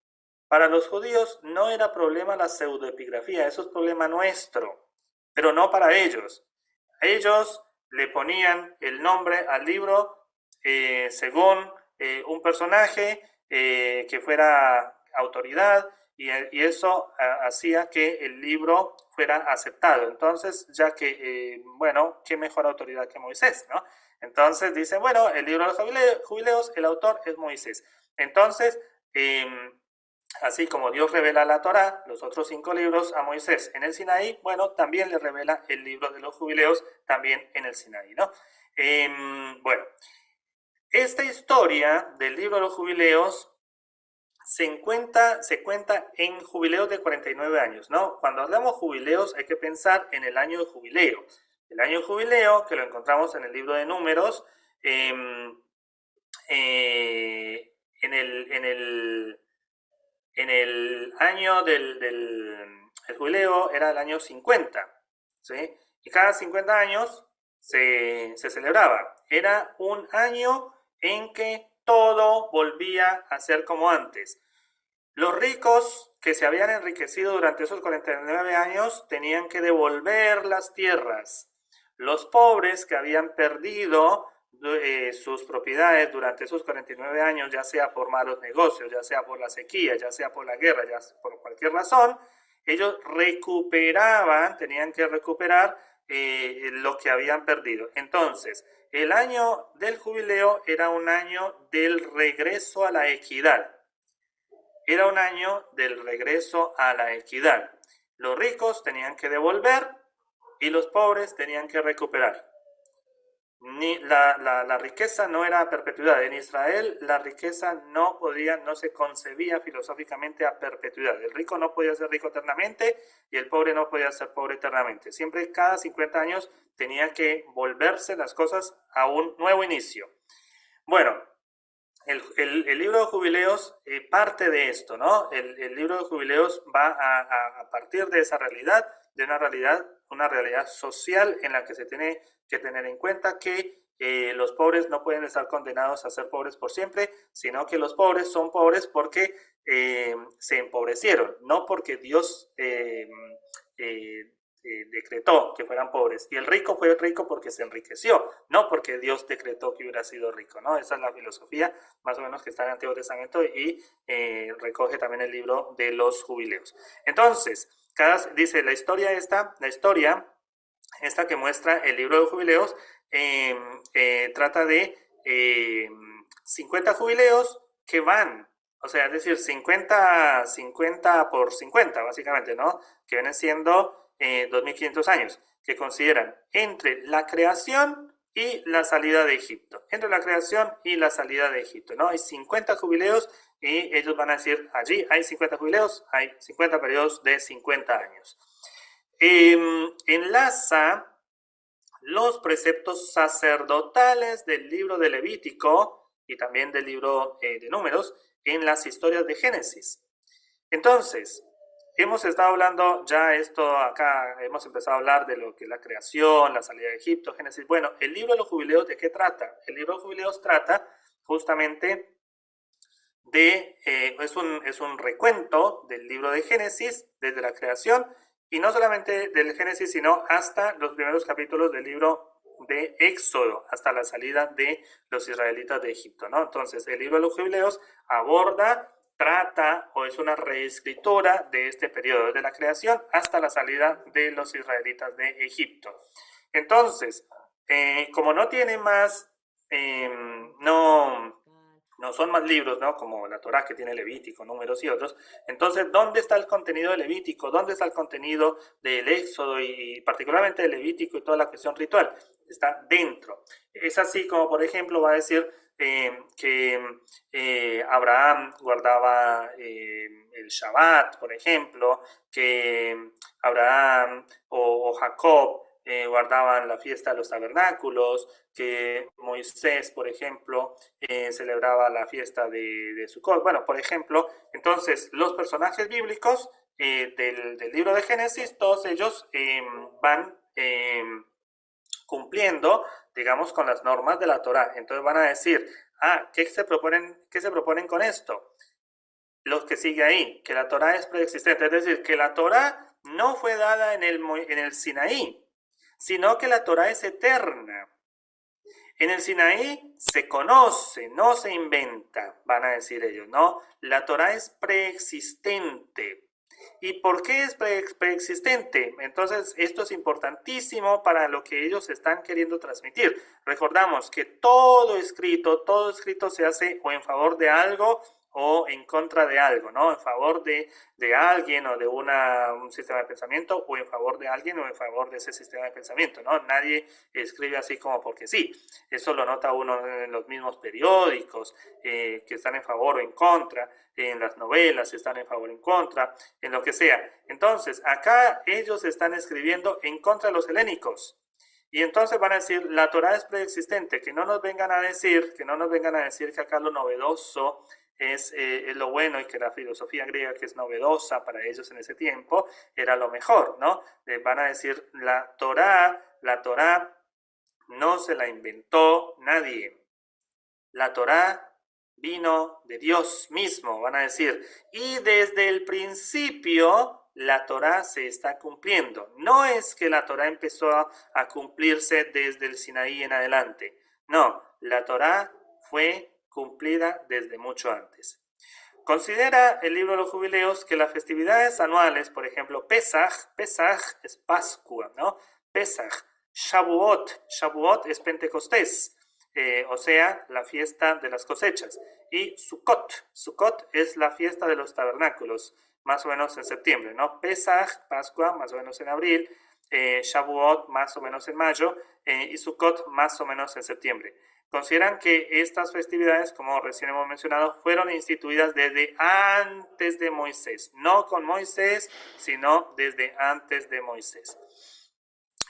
para los judíos no era problema la pseudoepigrafía, eso es problema nuestro, pero no para ellos. Ellos le ponían el nombre al libro según un personaje que fuera autoridad y eso hacía que el libro fuera aceptado. Entonces, ya que, bueno, qué mejor autoridad que Moisés, ¿no? Entonces dice, bueno, el libro de los jubileos, el autor es Moisés. Entonces, así como Dios revela la Torá, los otros 5 libros a Moisés en el Sinaí, bueno, también le revela el libro de los jubileos también en el Sinaí, ¿no? Bueno, esta historia del libro de los jubileos se cuenta en jubileos de 49 años, ¿no? Cuando hablamos jubileos hay que pensar en el año de jubileo. El año de jubileo, que lo encontramos en el libro de Números, en el año el jubileo era el año 50, ¿sí? Y cada 50 años se celebraba. Era un año en que todo volvía a ser como antes. Los ricos que se habían enriquecido durante esos 49 años tenían que devolver las tierras. Los pobres que habían perdido sus propiedades durante esos 49 años, ya sea por malos negocios, ya sea por la sequía, ya sea por la guerra, ya sea por cualquier razón, ellos recuperaban, tenían que recuperar lo que habían perdido. Entonces, el año del jubileo era un año del regreso a la equidad. Era un año del regreso a la equidad. Los ricos tenían que devolver y los pobres tenían que recuperar. La riqueza no era a perpetuidad. En Israel la riqueza no se concebía filosóficamente a perpetuidad. El rico no podía ser rico eternamente y el pobre no podía ser pobre eternamente. Siempre cada 50 años tenía que volverse las cosas a un nuevo inicio. Bueno, el libro de jubileos parte de esto, ¿no? El libro de jubileos va a partir de esa realidad, de una realidad social en la que se tiene que tener en cuenta que los pobres no pueden estar condenados a ser pobres por siempre, sino que los pobres son pobres porque se empobrecieron, no porque Dios decretó que fueran pobres. Y el rico fue rico porque se enriqueció, no porque Dios decretó que hubiera sido rico, ¿no? Esa es la filosofía más o menos que está en el Antiguo Testamento y recoge también el libro de los jubileos. Entonces, dice la historia esta que muestra el libro de jubileos trata de 50 jubileos que van, o sea, es decir, 50 por 50, básicamente, ¿no? Que vienen siendo 2500 años, que consideran entre la creación y la salida de Egipto. Entre la creación y la salida de Egipto, ¿no? Hay 50 jubileos y ellos van a decir, allí hay 50 jubileos, hay 50 periodos de 50 años. Enlaza los preceptos sacerdotales del libro de Levítico y también del libro de Números en las historias de Génesis. Entonces, hemos estado hablando ya esto acá, hemos empezado a hablar de lo que es la creación, la salida de Egipto, Génesis. Bueno, el libro de los jubileos, ¿de qué trata? El libro de los jubileos trata justamente de, es un recuento del libro de Génesis desde la creación y no solamente del Génesis, sino hasta los primeros capítulos del libro de Éxodo, hasta la salida de los israelitas de Egipto, ¿no? Entonces, el libro de los jubileos trata o es una reescritura de este periodo de la creación hasta la salida de los israelitas de Egipto. Entonces, como no tiene más, no son más libros, ¿no? Como la Torá que tiene Levítico, Números y otros. Entonces, ¿dónde está el contenido de Levítico? ¿Dónde está el contenido del Éxodo y particularmente de Levítico y toda la cuestión ritual? Está dentro. Es así como, por ejemplo, va a decir que Abraham guardaba el Shabbat, por ejemplo, que Abraham o Jacob guardaban la fiesta de los tabernáculos, que Moisés, por ejemplo, celebraba la fiesta de Sukkot. Bueno, por ejemplo, entonces los personajes bíblicos del libro de Génesis, todos ellos van cumpliendo, digamos, con las normas de la Torá. Entonces van a decir, ¿qué se proponen con esto? Los que sigue ahí, que la Torá es preexistente, es decir, que la Torá no fue dada en el Sinaí, sino que la Torá es eterna. En el Sinaí se conoce, no se inventa, van a decir ellos, ¿no? La Torá es preexistente. ¿Y por qué es preexistente? Entonces, esto es importantísimo para lo que ellos están queriendo transmitir. Recordamos que todo escrito se hace o en favor de algo o en contra de algo, ¿no? En favor de alguien o de un sistema de pensamiento, o en favor de alguien o en favor de ese sistema de pensamiento, ¿no? Nadie escribe así como porque sí. Eso lo nota uno en los mismos periódicos, que están en favor o en contra, en las novelas están en favor o en contra, en lo que sea. Entonces, acá ellos están escribiendo en contra de los helénicos. Y entonces van a decir, la Torá es preexistente, que no nos vengan a decir que acá lo novedoso es lo bueno, y que la filosofía griega, que es novedosa para ellos en ese tiempo, era lo mejor, ¿no? Van a decir, la Torá no se la inventó nadie. La Torá vino de Dios mismo, van a decir, y desde el principio la Torá se está cumpliendo. No es que la Torá empezó a cumplirse desde el Sinaí en adelante. No, la Torá fue cumplida desde mucho antes. Considera el libro de los jubileos que las festividades anuales, por ejemplo, Pesaj es Pascua, ¿no? Pesaj, Shavuot es Pentecostés, o sea, la fiesta de las cosechas. Y Sukkot es la fiesta de los tabernáculos, más o menos en septiembre, ¿no? Pesaj, Pascua, más o menos en abril, Shavuot, más o menos en mayo, y Sukkot, más o menos en septiembre. Consideran que estas festividades, como recién hemos mencionado, fueron instituidas desde antes de Moisés, no con Moisés, sino desde antes de Moisés.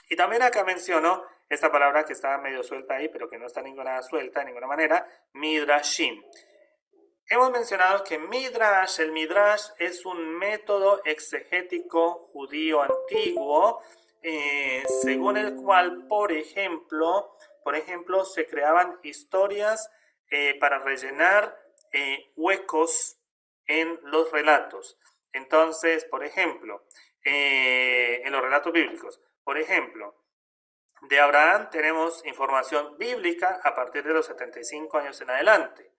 Y también acá menciono esta palabra que está medio suelta ahí, pero que no está suelta de ninguna manera, Midrashim. Hemos mencionado que el Midrash es un método exegético judío antiguo, según el cual, por ejemplo, se creaban historias para rellenar huecos en los relatos. Entonces, por ejemplo, en los relatos bíblicos, por ejemplo, de Abraham tenemos información bíblica a partir de los 75 años en adelante.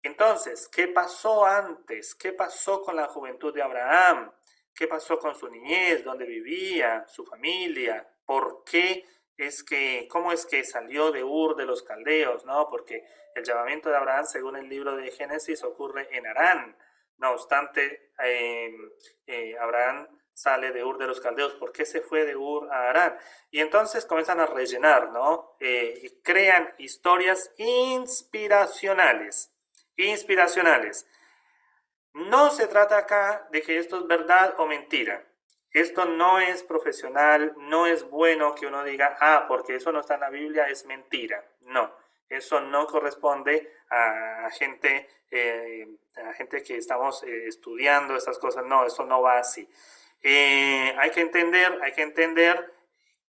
Entonces, ¿qué pasó antes? ¿Qué pasó con la juventud de Abraham? ¿Qué pasó con su niñez? ¿Dónde vivía? ¿Su familia? ¿Por qué cómo es que salió de Ur de los Caldeos? ¿No? Porque el llamamiento de Abraham, según el libro de Génesis, ocurre en Harán. No obstante, Abraham sale de Ur de los Caldeos. ¿Por qué se fue de Ur a Harán? Y entonces comienzan a rellenar, ¿no? Y crean historias inspiracionales. No se trata acá de que esto es verdad o mentira. Esto no es profesional, no es bueno que uno diga, porque eso no está en la Biblia, es mentira. No, eso no corresponde a gente que estamos estudiando estas cosas. No, eso no va así. Hay que entender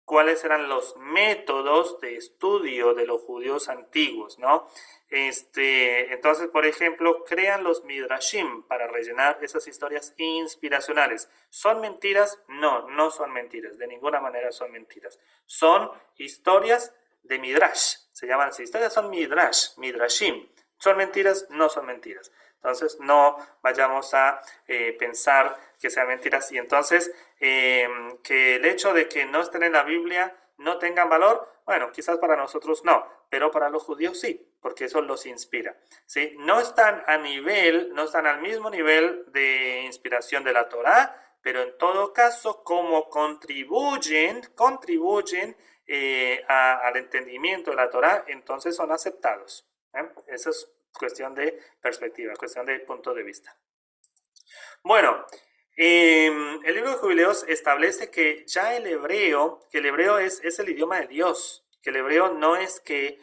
cuáles eran los métodos de estudio de los judíos antiguos, ¿no? Entonces, por ejemplo, crean los midrashim para rellenar esas historias inspiracionales. ¿Son mentiras? No, no son mentiras, de ninguna manera son mentiras. Son historias de midrash, se llaman así. Historias son midrashim. ¿Son mentiras? No son mentiras. Entonces, no vayamos a pensar que sean mentiras. Y entonces, que el hecho de que no estén en la Biblia no tengan valor, bueno, quizás para nosotros no, pero para los judíos sí, porque eso los inspira, ¿sí? No están al mismo nivel de inspiración de la Torá, pero en todo caso, como contribuyen al entendimiento de la Torá, entonces son aceptados. Eso es cuestión de perspectiva, cuestión de punto de vista. Bueno, el libro de Jubileos establece que ya el hebreo es el idioma de Dios, que el hebreo no es que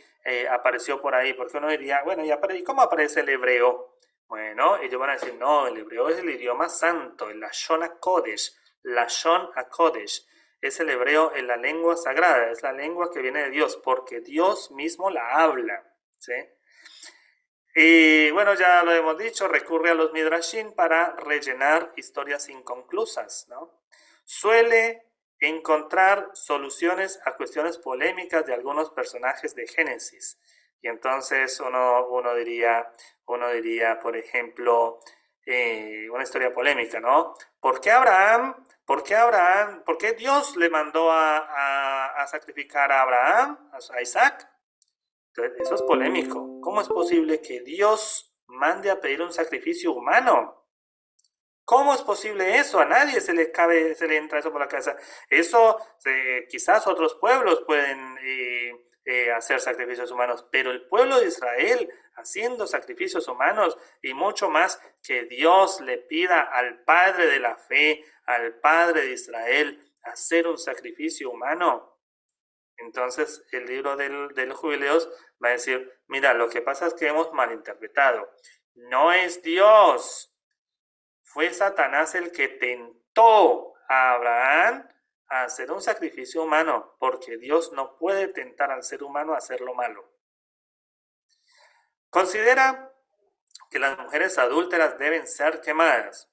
apareció por ahí, porque uno diría, bueno, ¿y cómo aparece el hebreo? Bueno, ellos van a decir, no, el hebreo es el idioma santo, el Lashon HaKodesh, Lashon HaKodesh. Es el hebreo en la lengua sagrada, es la lengua que viene de Dios, porque Dios mismo la habla, ¿sí? Y bueno, ya lo hemos dicho, recurre a los midrashim para rellenar historias inconclusas, ¿no? Suele encontrar soluciones a cuestiones polémicas de algunos personajes de Génesis. Y entonces uno diría, por ejemplo, una historia polémica, ¿no? ¿Por qué Abraham? ¿Por qué Dios le mandó a sacrificar a Abraham, a Isaac? Entonces, eso es polémico. ¿Cómo es posible que Dios mande a pedir un sacrificio humano? ¿Cómo es posible eso? A nadie se le entra eso por la cabeza. Eso, quizás otros pueblos pueden hacer sacrificios humanos, pero el pueblo de Israel haciendo sacrificios humanos y mucho más que Dios le pida al Padre de la fe, al Padre de Israel, hacer un sacrificio humano. Entonces el libro de los jubileos va a decir, mira, lo que pasa es que hemos malinterpretado. No es Dios. Fue Satanás el que tentó a Abraham a hacer un sacrificio humano, porque Dios no puede tentar al ser humano a hacer lo malo. Considera que las mujeres adúlteras deben ser quemadas.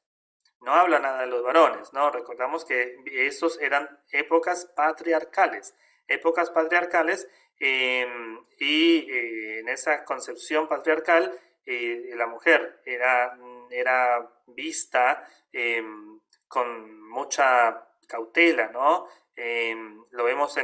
No habla nada de los varones, ¿no? Recordamos que esos eran épocas patriarcales y en esa concepción patriarcal la mujer era vista con mucha cautela, ¿no? Lo vemos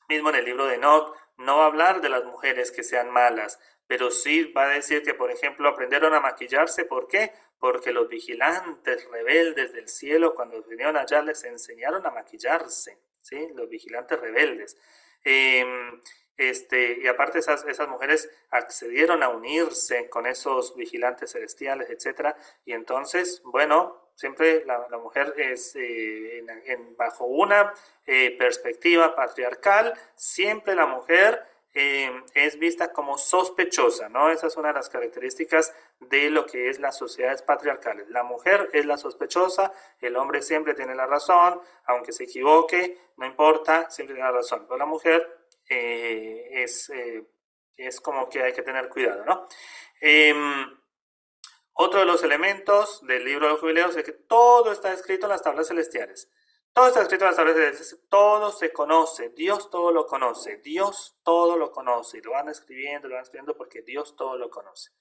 mismo en el libro de Enoch, no va a hablar de las mujeres que sean malas, pero sí va a decir que, por ejemplo, aprendieron a maquillarse. ¿Por qué? Porque los vigilantes rebeldes del cielo, cuando vinieron allá, les enseñaron a maquillarse, ¿sí? Los vigilantes rebeldes. Y aparte esas mujeres accedieron a unirse con esos vigilantes celestiales, etc. Y entonces, bueno, siempre la mujer es bajo una perspectiva patriarcal, siempre la mujer es vista como sospechosa, ¿no? Esa es una de las características de lo que es las sociedades patriarcales. La mujer es la sospechosa, el hombre siempre tiene la razón, aunque se equivoque, no importa, siempre tiene la razón. Pero la mujer es como que hay que tener cuidado, ¿no? Otro de los elementos del libro de los jubileos es que todo está escrito en las tablas celestiales. Todo está escrito en las tablas celestiales, todo se conoce, Dios todo lo conoce, Dios todo lo conoce, y lo van escribiendo porque Dios todo lo conoce.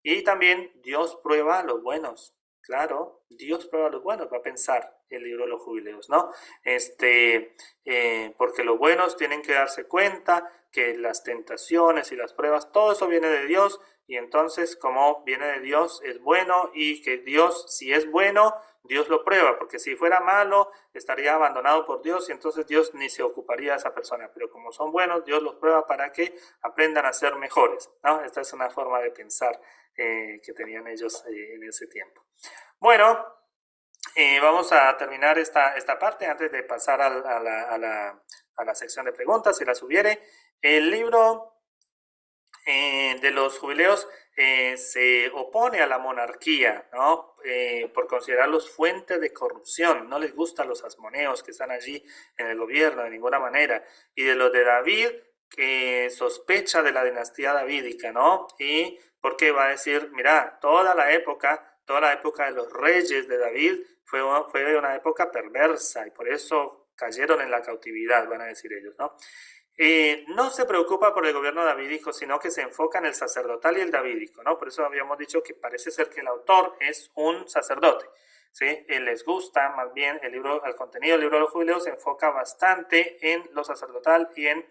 Y también Dios prueba a los buenos, claro, Dios prueba a los buenos, va a pensar el libro de los jubileos, ¿no? Porque los buenos tienen que darse cuenta que las tentaciones y las pruebas, todo eso viene de Dios, y entonces como viene de Dios es bueno, y que Dios, si es bueno, Dios lo prueba, porque si fuera malo estaría abandonado por Dios y entonces Dios ni se ocuparía de esa persona, pero como son buenos, Dios los prueba para que aprendan a ser mejores, ¿no? Esta es una forma de pensar que tenían ellos en ese tiempo. Bueno, vamos a terminar esta parte antes de pasar a la sección de preguntas, si las hubiere. El libro de los jubileos se opone a la monarquía, ¿no? Por considerarlos fuente de corrupción. No les gustan los asmoneos que están allí en el gobierno de ninguna manera. Y de los de David, que sospecha de la dinastía davídica, ¿no? Y porque va a decir, mira, toda la época de los reyes de David fue una época perversa y por eso cayeron en la cautividad, van a decir ellos, ¿no? No se preocupa por el gobierno davídico, sino que se enfoca en el sacerdotal y el davídico, ¿no? Por eso habíamos dicho que parece ser que el autor es un sacerdote, ¿sí? Les gusta más bien el contenido del libro de los jubileos se enfoca bastante en lo sacerdotal y en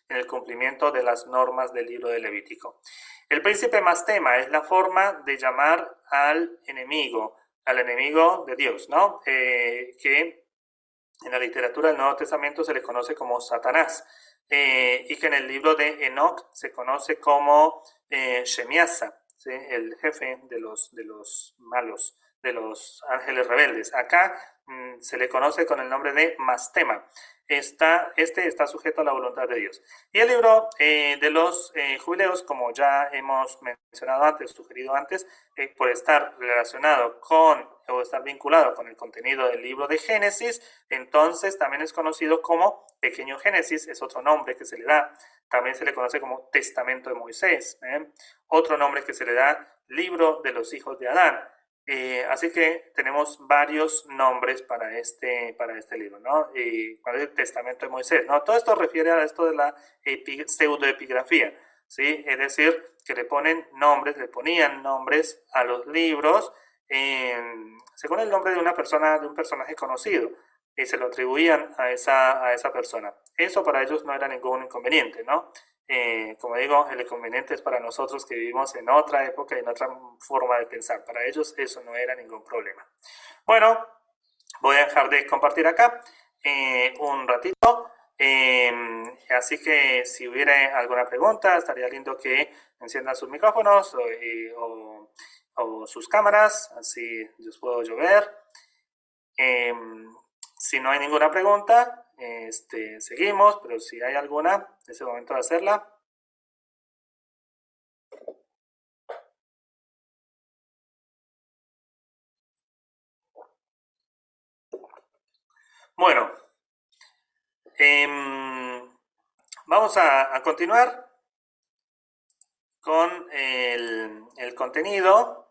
el cumplimiento de las normas del libro de Levítico. El príncipe Mastema es la forma de llamar al enemigo de Dios, ¿no? Que en la literatura del Nuevo Testamento se le conoce como Satanás. y que en el libro de Enoch se conoce como Shemiasa, ¿sí? El jefe de los malos, de los ángeles rebeldes. Acá se le conoce con el nombre de Mastema. Este está sujeto a la voluntad de Dios. Y el libro de los jubileos, como ya hemos mencionado antes, sugerido antes, por estar relacionado con o estar vinculado con el contenido del libro de Génesis, entonces también es conocido como Pequeño Génesis, es otro nombre que se le da. También se le conoce como Testamento de Moisés. Otro nombre que se le da, Libro de los hijos de Adán. Así que tenemos varios nombres para este libro, ¿no? ¿Cuál es el Testamento de Moisés? ¿No? Todo esto refiere a esto de la pseudoepigrafía, ¿sí? Es decir, que le ponían nombres a los libros según el nombre de una persona, de un personaje conocido, y se lo atribuían a esa persona. Eso para ellos no era ningún inconveniente, ¿no? Como digo, el inconveniente es para nosotros que vivimos en otra época y en otra forma de pensar. Para ellos eso no era ningún problema. Bueno, voy a dejar de compartir acá un ratito. Así que si hubiera alguna pregunta, estaría lindo que enciendan sus micrófonos o sus cámaras, así los puedo yo ver. Si no hay ninguna pregunta, seguimos, pero si hay alguna, es el momento de hacerla. Bueno, vamos a continuar con el contenido.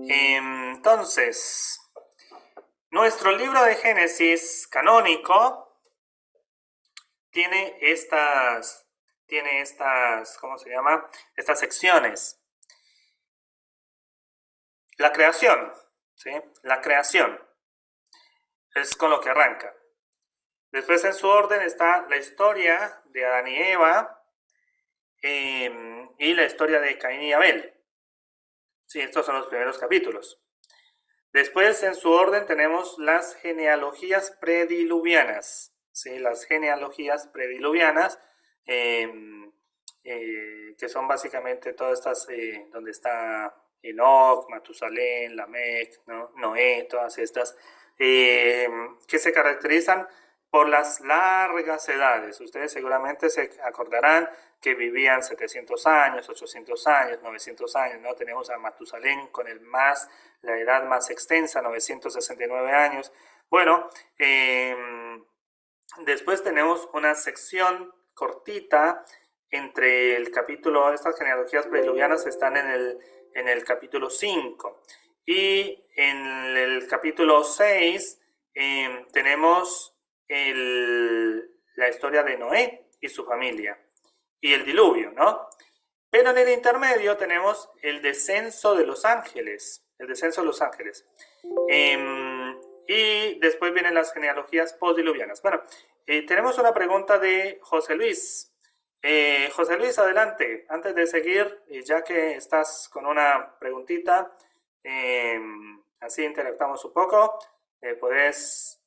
Entonces, nuestro libro de Génesis canónico tiene estas, ¿cómo se llama? Estas secciones. La creación, ¿sí? La creación es con lo que arranca. Después en su orden está la historia de Adán y Eva y la historia de Caín y Abel. Sí, estos son los primeros capítulos. Después en su orden tenemos las genealogías prediluvianas. ¿Sí? Las genealogías prediluvianas, que son básicamente todas estas, donde está Enoch, Matusalén, Lamec, ¿no? Noé, todas estas, que se caracterizan por las largas edades. Ustedes seguramente se acordarán que vivían 700 años, 800 años, 900 años, ¿no? Tenemos a Matusalén con la edad más extensa, 969 años. Bueno, después tenemos una sección cortita entre el capítulo, estas genealogías prediluvianas están en el capítulo 5. Y en el capítulo 6 tenemos la historia de Noé y su familia y el diluvio, ¿no? Pero en el intermedio tenemos el descenso de los ángeles, y después vienen las genealogías postdiluvianas. Bueno, tenemos una pregunta de José Luis. José Luis, adelante. Antes de seguir, ya que estás con una preguntita, así interactuamos un poco, puedes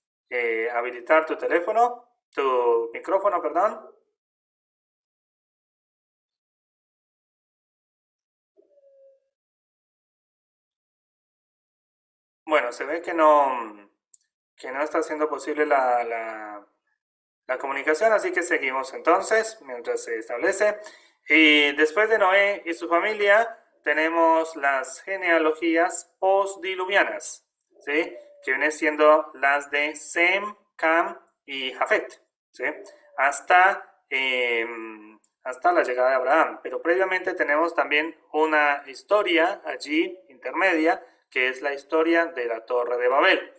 habilitar tu micrófono, perdón. Bueno, se ve que no está siendo posible la comunicación, así que seguimos entonces, mientras se establece. Y después de Noé y su familia, tenemos las genealogías postdiluvianas, ¿sí? Que vienen siendo las de Sem, Cam y Jafet, ¿sí? Hasta la llegada de Abraham. Pero previamente tenemos también una historia allí intermedia, que es la historia de la Torre de Babel.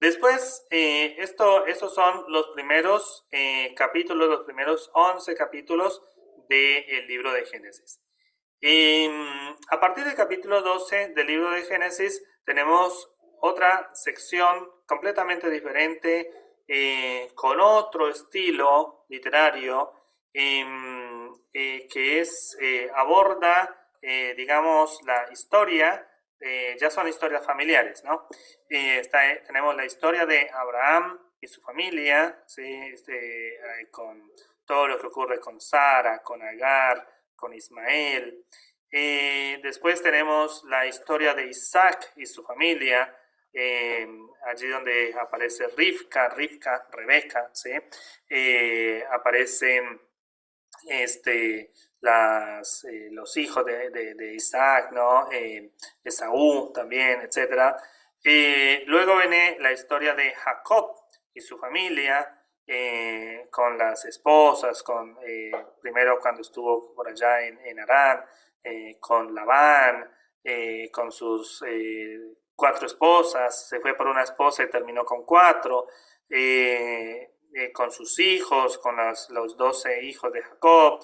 Después, estos son los primeros capítulos, los primeros 11 capítulos del libro de Génesis. A partir del capítulo 12 del libro de Génesis tenemos otra sección completamente diferente, con otro estilo literario, que aborda, digamos, la historia ya son historias familiares, ¿no? Tenemos la historia de Abraham y su familia, ¿sí? Con todo lo que ocurre con Sara, con Agar, con Ismael. Después tenemos la historia de Isaac y su familia, allí donde aparece Rivka, Rebeca, ¿sí? Aparecen los hijos de Isaac, ¿no? Esaú también, etc. Luego viene la historia de Jacob y su familia, con las esposas, primero cuando estuvo por allá en Harán, con Labán, con sus 4 esposas, se fue por una esposa y terminó con 4, con sus hijos, con los 12 hijos de Jacob,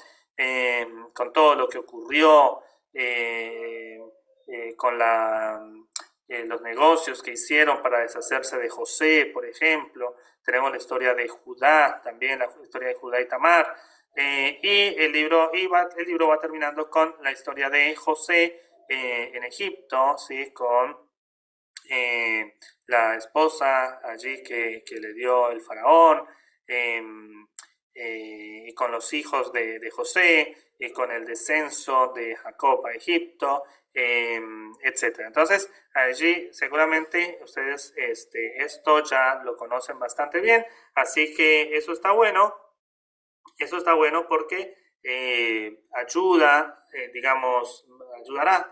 con todo lo que ocurrió, con los negocios que hicieron para deshacerse de José, por ejemplo. Tenemos la historia de Judá, también la historia de Judá y Tamar. Y el libro va terminando con la historia de José en Egipto, ¿sí? Con la esposa allí que le dio el faraón, y con los hijos de José, y con el descenso de Jacob a Egipto, etc. Entonces, allí seguramente ustedes esto ya lo conocen bastante bien, así que eso está bueno. Eso está bueno porque ayudará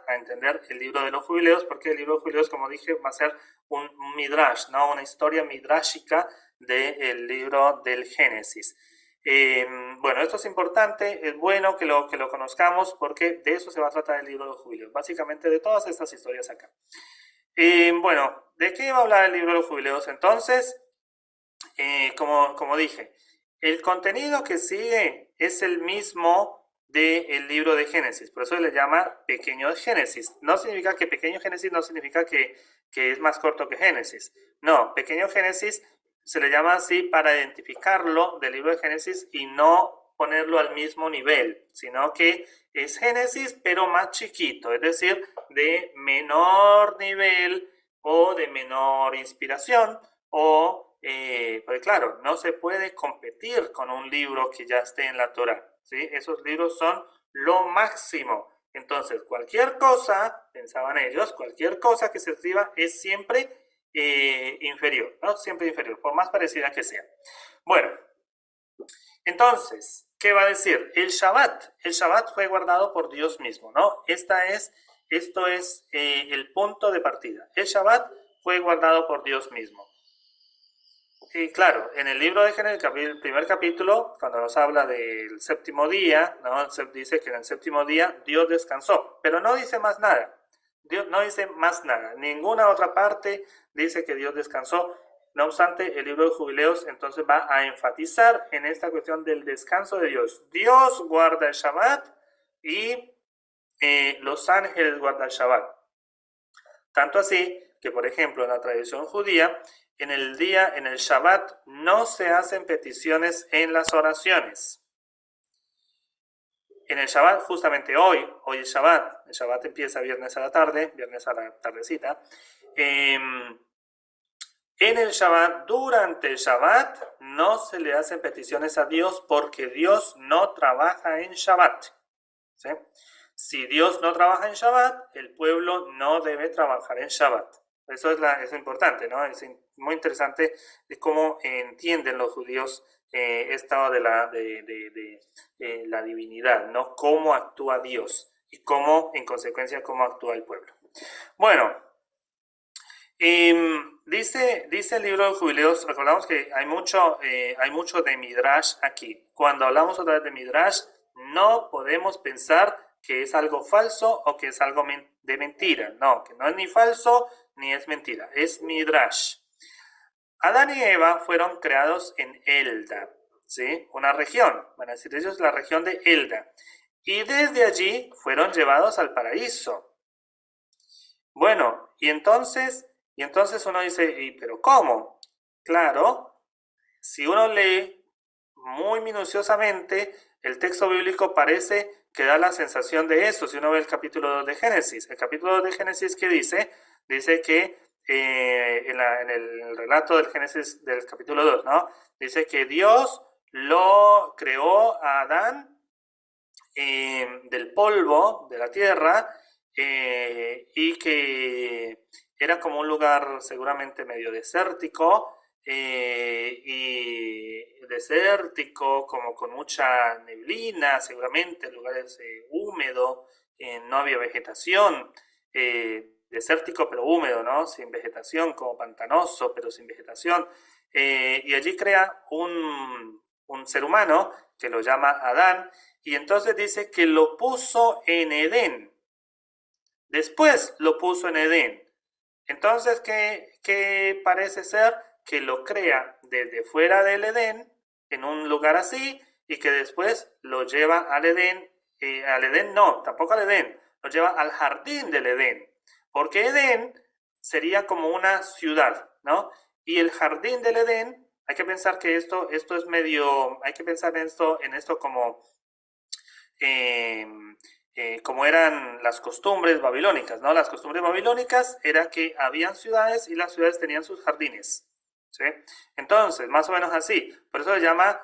a entender el libro de los jubileos, porque el libro de jubileos, como dije, va a ser un midrash, ¿no? Una historia midrashica del libro del Génesis. Bueno, esto es importante, es bueno que lo conozcamos, porque de eso se va a tratar el libro de los jubileos, básicamente de todas estas historias acá. Bueno, ¿de qué va a hablar el libro de los jubileos entonces? Como dije, el contenido que sigue es el mismo del libro de Génesis, por eso se le llama pequeño Génesis. No significa que pequeño Génesis no significa que es más corto que Génesis. No, pequeño Génesis se le llama así para identificarlo del libro de Génesis y no ponerlo al mismo nivel, sino que es Génesis pero más chiquito, es decir, de menor nivel o de menor inspiración, porque claro, no se puede competir con un libro que ya esté en la Torá, ¿sí? Esos libros son lo máximo. Entonces, cualquier cosa, pensaban ellos, cualquier cosa que se escriba es siempre inferior, ¿no? Siempre inferior, por más parecida que sea. Bueno, entonces, ¿qué va a decir? El Shabbat fue guardado por Dios mismo, ¿no? Esto es el punto de partida. El Shabbat fue guardado por Dios mismo. Y claro, en el libro de Génesis, el primer capítulo, cuando nos habla del séptimo día, ¿no? Se dice que en el séptimo día Dios descansó, pero no dice más nada. Dios no dice más nada. Ninguna otra parte dice que Dios descansó. No obstante, el libro de Jubileos entonces va a enfatizar en esta cuestión del descanso de Dios. Dios guarda el Shabbat y los ángeles guardan el Shabbat. Tanto así que, por ejemplo, en la tradición judía, en el Shabbat, no se hacen peticiones en las oraciones. En el Shabbat, justamente hoy es Shabbat, el Shabbat empieza viernes a la tarde, viernes a la tardecita. En el Shabbat, durante el Shabbat, no se le hacen peticiones a Dios porque Dios no trabaja en Shabbat, ¿sí? Si Dios no trabaja en Shabbat, el pueblo no debe trabajar en Shabbat. Eso es importante, ¿no? Es muy interesante cómo entienden los judíos esto de la divinidad, ¿no? Cómo actúa Dios y cómo, en consecuencia, cómo actúa el pueblo. Bueno, dice el libro de Jubileos, recordamos que hay mucho de Midrash aquí. Cuando hablamos otra vez de Midrash, no podemos pensar que es algo falso o que es algo de mentira. No, que no es ni falso ni es mentira, es Midrash. Adán y Eva fueron creados en Elda, ¿sí? Una región, van a decir ellos, la región de Elda. Y desde allí fueron llevados al paraíso. Bueno, y entonces uno dice, ¿pero cómo? Claro, si uno lee muy minuciosamente, el texto bíblico parece que da la sensación de eso, si uno ve el capítulo 2 de Génesis. El capítulo 2 de Génesis, ¿qué dice? Dice que en el relato del Génesis del capítulo 2, ¿no? Dice que Dios lo creó a Adán del polvo de la tierra y que era como un lugar seguramente medio desértico y desértico, como con mucha neblina, seguramente lugares húmedo, no había vegetación, desértico pero húmedo, ¿no? Sin vegetación, como pantanoso pero sin vegetación. Y allí crea un ser humano que lo llama Adán, y entonces dice que lo puso en Edén. Después lo puso en Edén. Entonces, ¿qué parece ser? Que lo crea desde fuera del Edén, en un lugar así, y que después lo lleva al Edén. Al Edén no, tampoco al Edén. Lo lleva al jardín del Edén. Porque Edén sería como una ciudad, ¿no? Y el jardín del Edén, hay que pensar que esto es medio, hay que pensar en esto como eh, como eran las costumbres babilónicas, ¿no? Las costumbres babilónicas era que habían ciudades y las ciudades tenían sus jardines, ¿sí? Entonces, más o menos así. Por eso se llama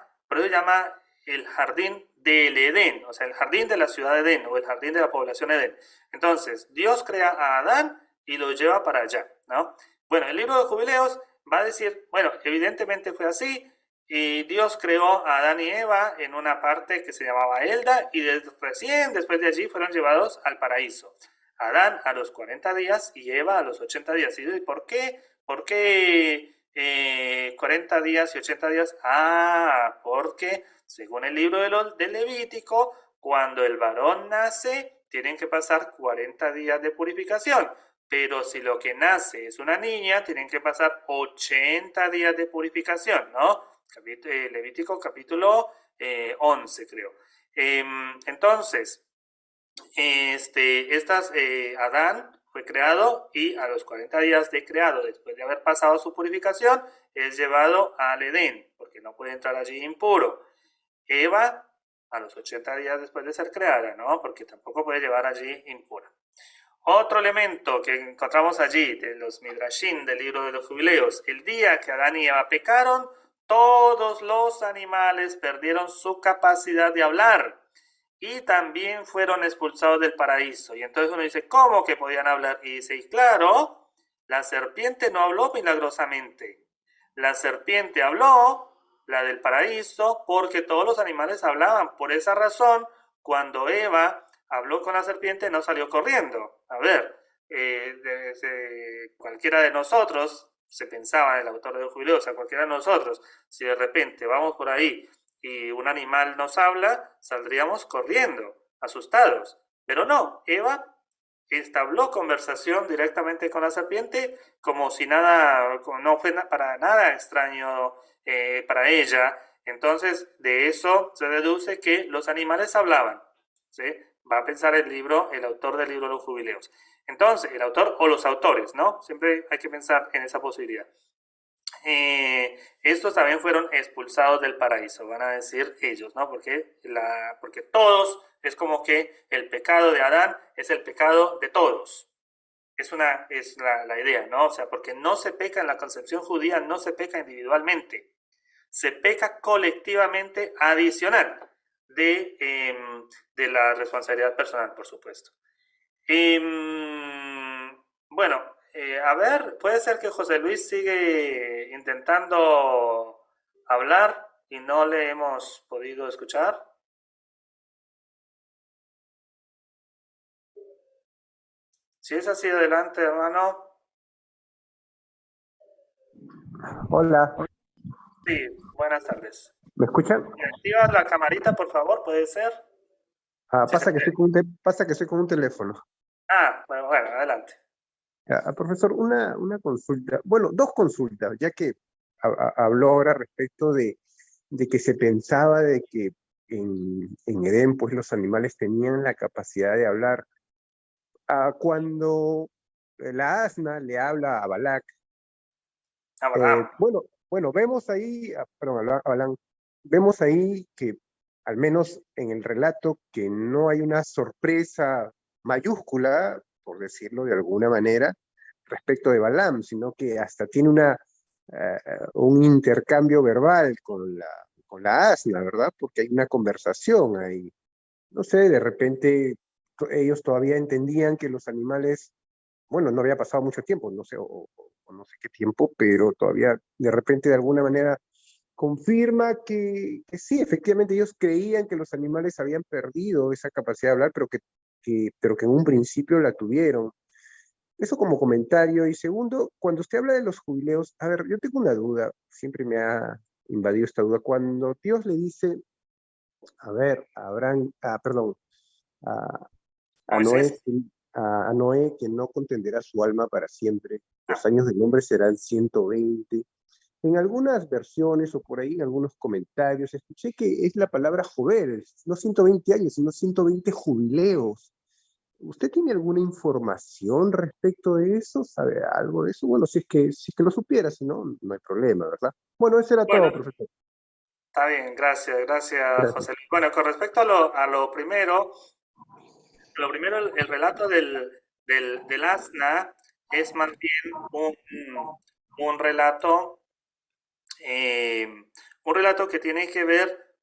el jardín del Edén, o sea, el jardín de la ciudad de Edén o el jardín de la población Edén. Entonces, Dios crea a Adán y lo lleva para allá, ¿no? Bueno, el libro de Jubileos va a decir, bueno, evidentemente fue así, y Dios creó a Adán y Eva en una parte que se llamaba Elda y recién después de allí fueron llevados al paraíso. Adán a los 40 días y Eva a los 80 días. ¿Y por qué? ¿Por qué 40 días y 80 días? Ah, porque según el libro del Levítico, cuando el varón nace, tienen que pasar 40 días de purificación. Pero si lo que nace es una niña, tienen que pasar 80 días de purificación, ¿no? Levítico capítulo 11, creo. Entonces, Adán fue creado y a los 40 días de creado, después de haber pasado su purificación, es llevado al Edén, porque no puede entrar allí impuro. Eva, a los 80 días después de ser creada, ¿no? Porque tampoco puede llevar allí impura. Otro elemento que encontramos allí de los Midrashim del libro de los Jubileos, el día que Adán y Eva pecaron, todos los animales perdieron su capacidad de hablar y también fueron expulsados del paraíso. Y entonces uno dice, ¿cómo que podían hablar? Y dice, y claro, la serpiente no habló milagrosamente. La serpiente habló, la del paraíso, porque todos los animales hablaban. Por esa razón, cuando Eva habló con la serpiente, no salió corriendo. A ver, cualquiera de nosotros, se pensaba el autor de Jubileo, o sea, cualquiera de nosotros, si de repente vamos por ahí y un animal nos habla, saldríamos corriendo, asustados. Pero no, Eva entabló conversación directamente con la serpiente como si nada, no fue para nada extraño para ella. Entonces, de eso se deduce que los animales hablaban, ¿sí? Va a pensar el autor del libro de los Jubileos. Entonces, el autor o los autores, ¿no? Siempre hay que pensar en esa posibilidad. Estos también fueron expulsados del paraíso, van a decir ellos, ¿no? Porque todos, es como que el pecado de Adán es el pecado de todos. Es la idea, ¿no? O sea, porque no se peca en la concepción judía, no se peca individualmente, se peca colectivamente adicional de la responsabilidad personal, por supuesto. Bueno, a ver, puede ser que José Luis sigue intentando hablar y no le hemos podido escuchar. Si es así, adelante, hermano. Hola, Sí, buenas tardes. ¿me escuchan? Activa la camarita, por favor, puede ser. Sí se Pasa que puede. estoy con un teléfono. Bueno, adelante. Profesor, una consulta, bueno, dos consultas, ya que habló ahora respecto de que se pensaba de que en Edén, pues los animales tenían la capacidad de hablar. Cuando la asna le habla a Balak, Abraham. bueno, vemos ahí, perdón, a Balaam, vemos ahí que al menos en el relato, que no hay una sorpresa mayúscula, por decirlo de alguna manera, respecto de Balaam, sino que hasta tiene un intercambio verbal con la asna, ¿verdad? Porque hay una conversación ahí. No sé, de repente ellos todavía entendían que los animales, bueno, no había pasado mucho tiempo, no sé, o no sé qué tiempo, pero todavía de repente de alguna manera confirma que sí, efectivamente ellos creían que los animales habían perdido esa capacidad de hablar, pero que en un principio la tuvieron. Eso como comentario. Y segundo, cuando usted habla de los jubileos, a ver, yo tengo una duda, siempre me ha invadido esta duda. Cuando Dios le dice, a ver, a Abraham, perdón, a, a Noé, Moisés. a Noé que no contenderá su alma para siempre, los años del hombre serán 120. En algunas versiones o por ahí en algunos comentarios escuché que es la palabra jover, no 120 años, sino 120 jubileos. ¿Usted tiene alguna información respecto de eso? ¿Sabe algo de eso? Bueno, si es que lo supiera, si no, no hay problema, ¿verdad? Bueno, eso era Bueno, todo, profesor. está bien, gracias, Gracias. José Luis. Bueno, con respecto a lo primero el relato del asna es más bien un relato, eh, un relato que tiene que ver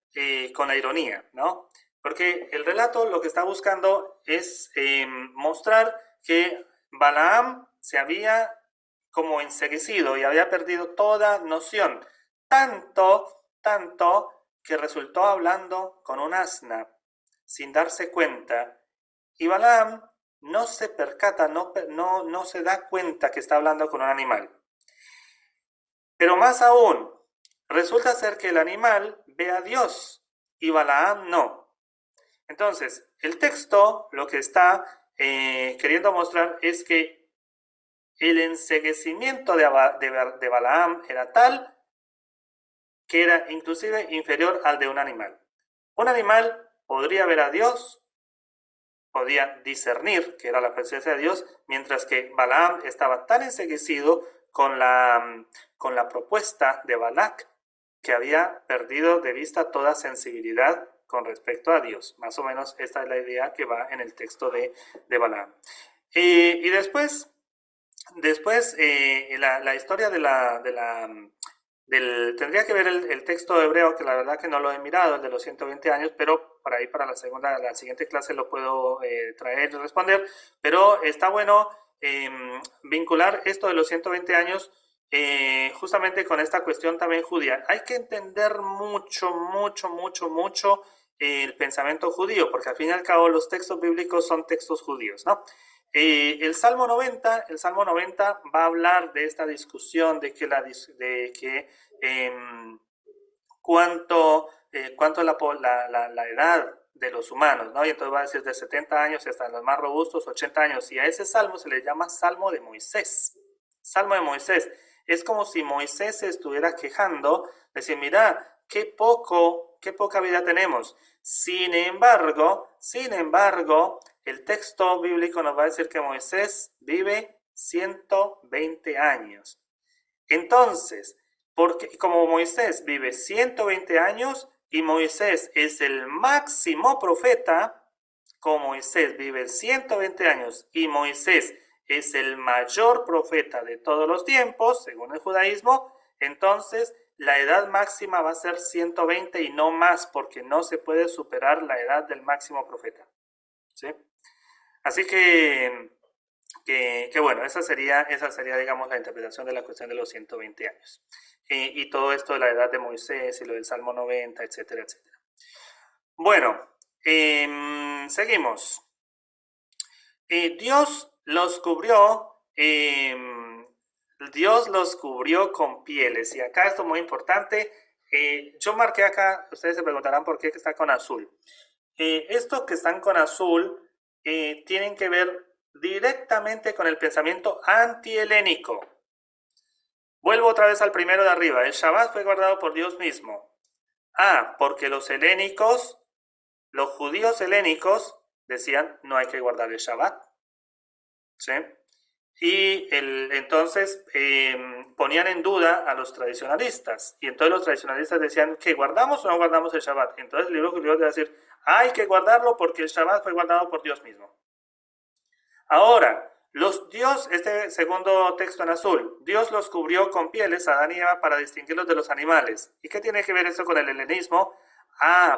con la ironía, ¿no? Porque el relato lo que está buscando es mostrar que Balaam se había como enceguecido y había perdido toda noción, tanto que resultó hablando con un asna sin darse cuenta, y Balaam no se percata, no se da cuenta que está hablando con un animal. Pero más aún, resulta ser que el animal ve a Dios y Balaam no. Entonces, el texto lo que está queriendo mostrar es que el enceguecimiento de Balaam era tal que era inclusive inferior al de un animal. Un animal podría ver a Dios, podía discernir que era la presencia de Dios, mientras que Balaam estaba tan enceguecido con la propuesta de Balac que había perdido de vista toda sensibilidad con respecto a Dios. Más o menos esta es la idea que va en el texto de Balaam. Y después la historia tendría que ver el texto hebreo, que la verdad que no lo he mirado, el de los 120 años, pero por ahí para la siguiente clase lo puedo traer y responder. Pero está bueno vincular esto de los 120 años justamente con esta cuestión también judía. Hay que entender mucho el pensamiento judío, porque al fin y al cabo los textos bíblicos son textos judíos, ¿no? El Salmo 90 va a hablar de esta discusión de que cuánto es la edad de los humanos, ¿no? Y entonces va a decir de 70 años hasta los más robustos, 80 años. Y a ese salmo se le llama Salmo de Moisés. Salmo de Moisés. Es como si Moisés se estuviera quejando, decir, mira, qué poca vida tenemos. Sin embargo, el texto bíblico nos va a decir que Moisés vive 120 años. Entonces, porque como Moisés vive 120 años y Moisés es el máximo profeta, como Moisés vive 120 años y Moisés es el mayor profeta de todos los tiempos, según el judaísmo, entonces la edad máxima va a ser 120 y no más, porque no se puede superar la edad del máximo profeta. ¿Sí? Así que bueno, esa sería, digamos, la interpretación de la cuestión de los 120 años. Y todo esto de la edad de Moisés y lo del Salmo 90, etcétera, etcétera. Bueno, seguimos. Dios los cubrió con pieles. Y acá esto es muy importante. Yo marqué acá, ustedes se preguntarán por qué está con azul. Estos que están con azul tienen que ver directamente con el pensamiento antihelénico. Vuelvo otra vez al primero de arriba. El Shabbat fue guardado por Dios mismo. Porque los judíos helénicos decían no hay que guardar el Shabbat. ¿Sí? Y entonces, por ponían en duda a los tradicionalistas. Y entonces los tradicionalistas decían que guardamos o no guardamos el Shabbat. Entonces el libro judío debe decir, hay que guardarlo porque el Shabbat fue guardado por Dios mismo. Ahora, este segundo texto en azul, Dios los cubrió con pieles a Adán y Eva para distinguirlos de los animales. ¿Y qué tiene que ver esto con el helenismo?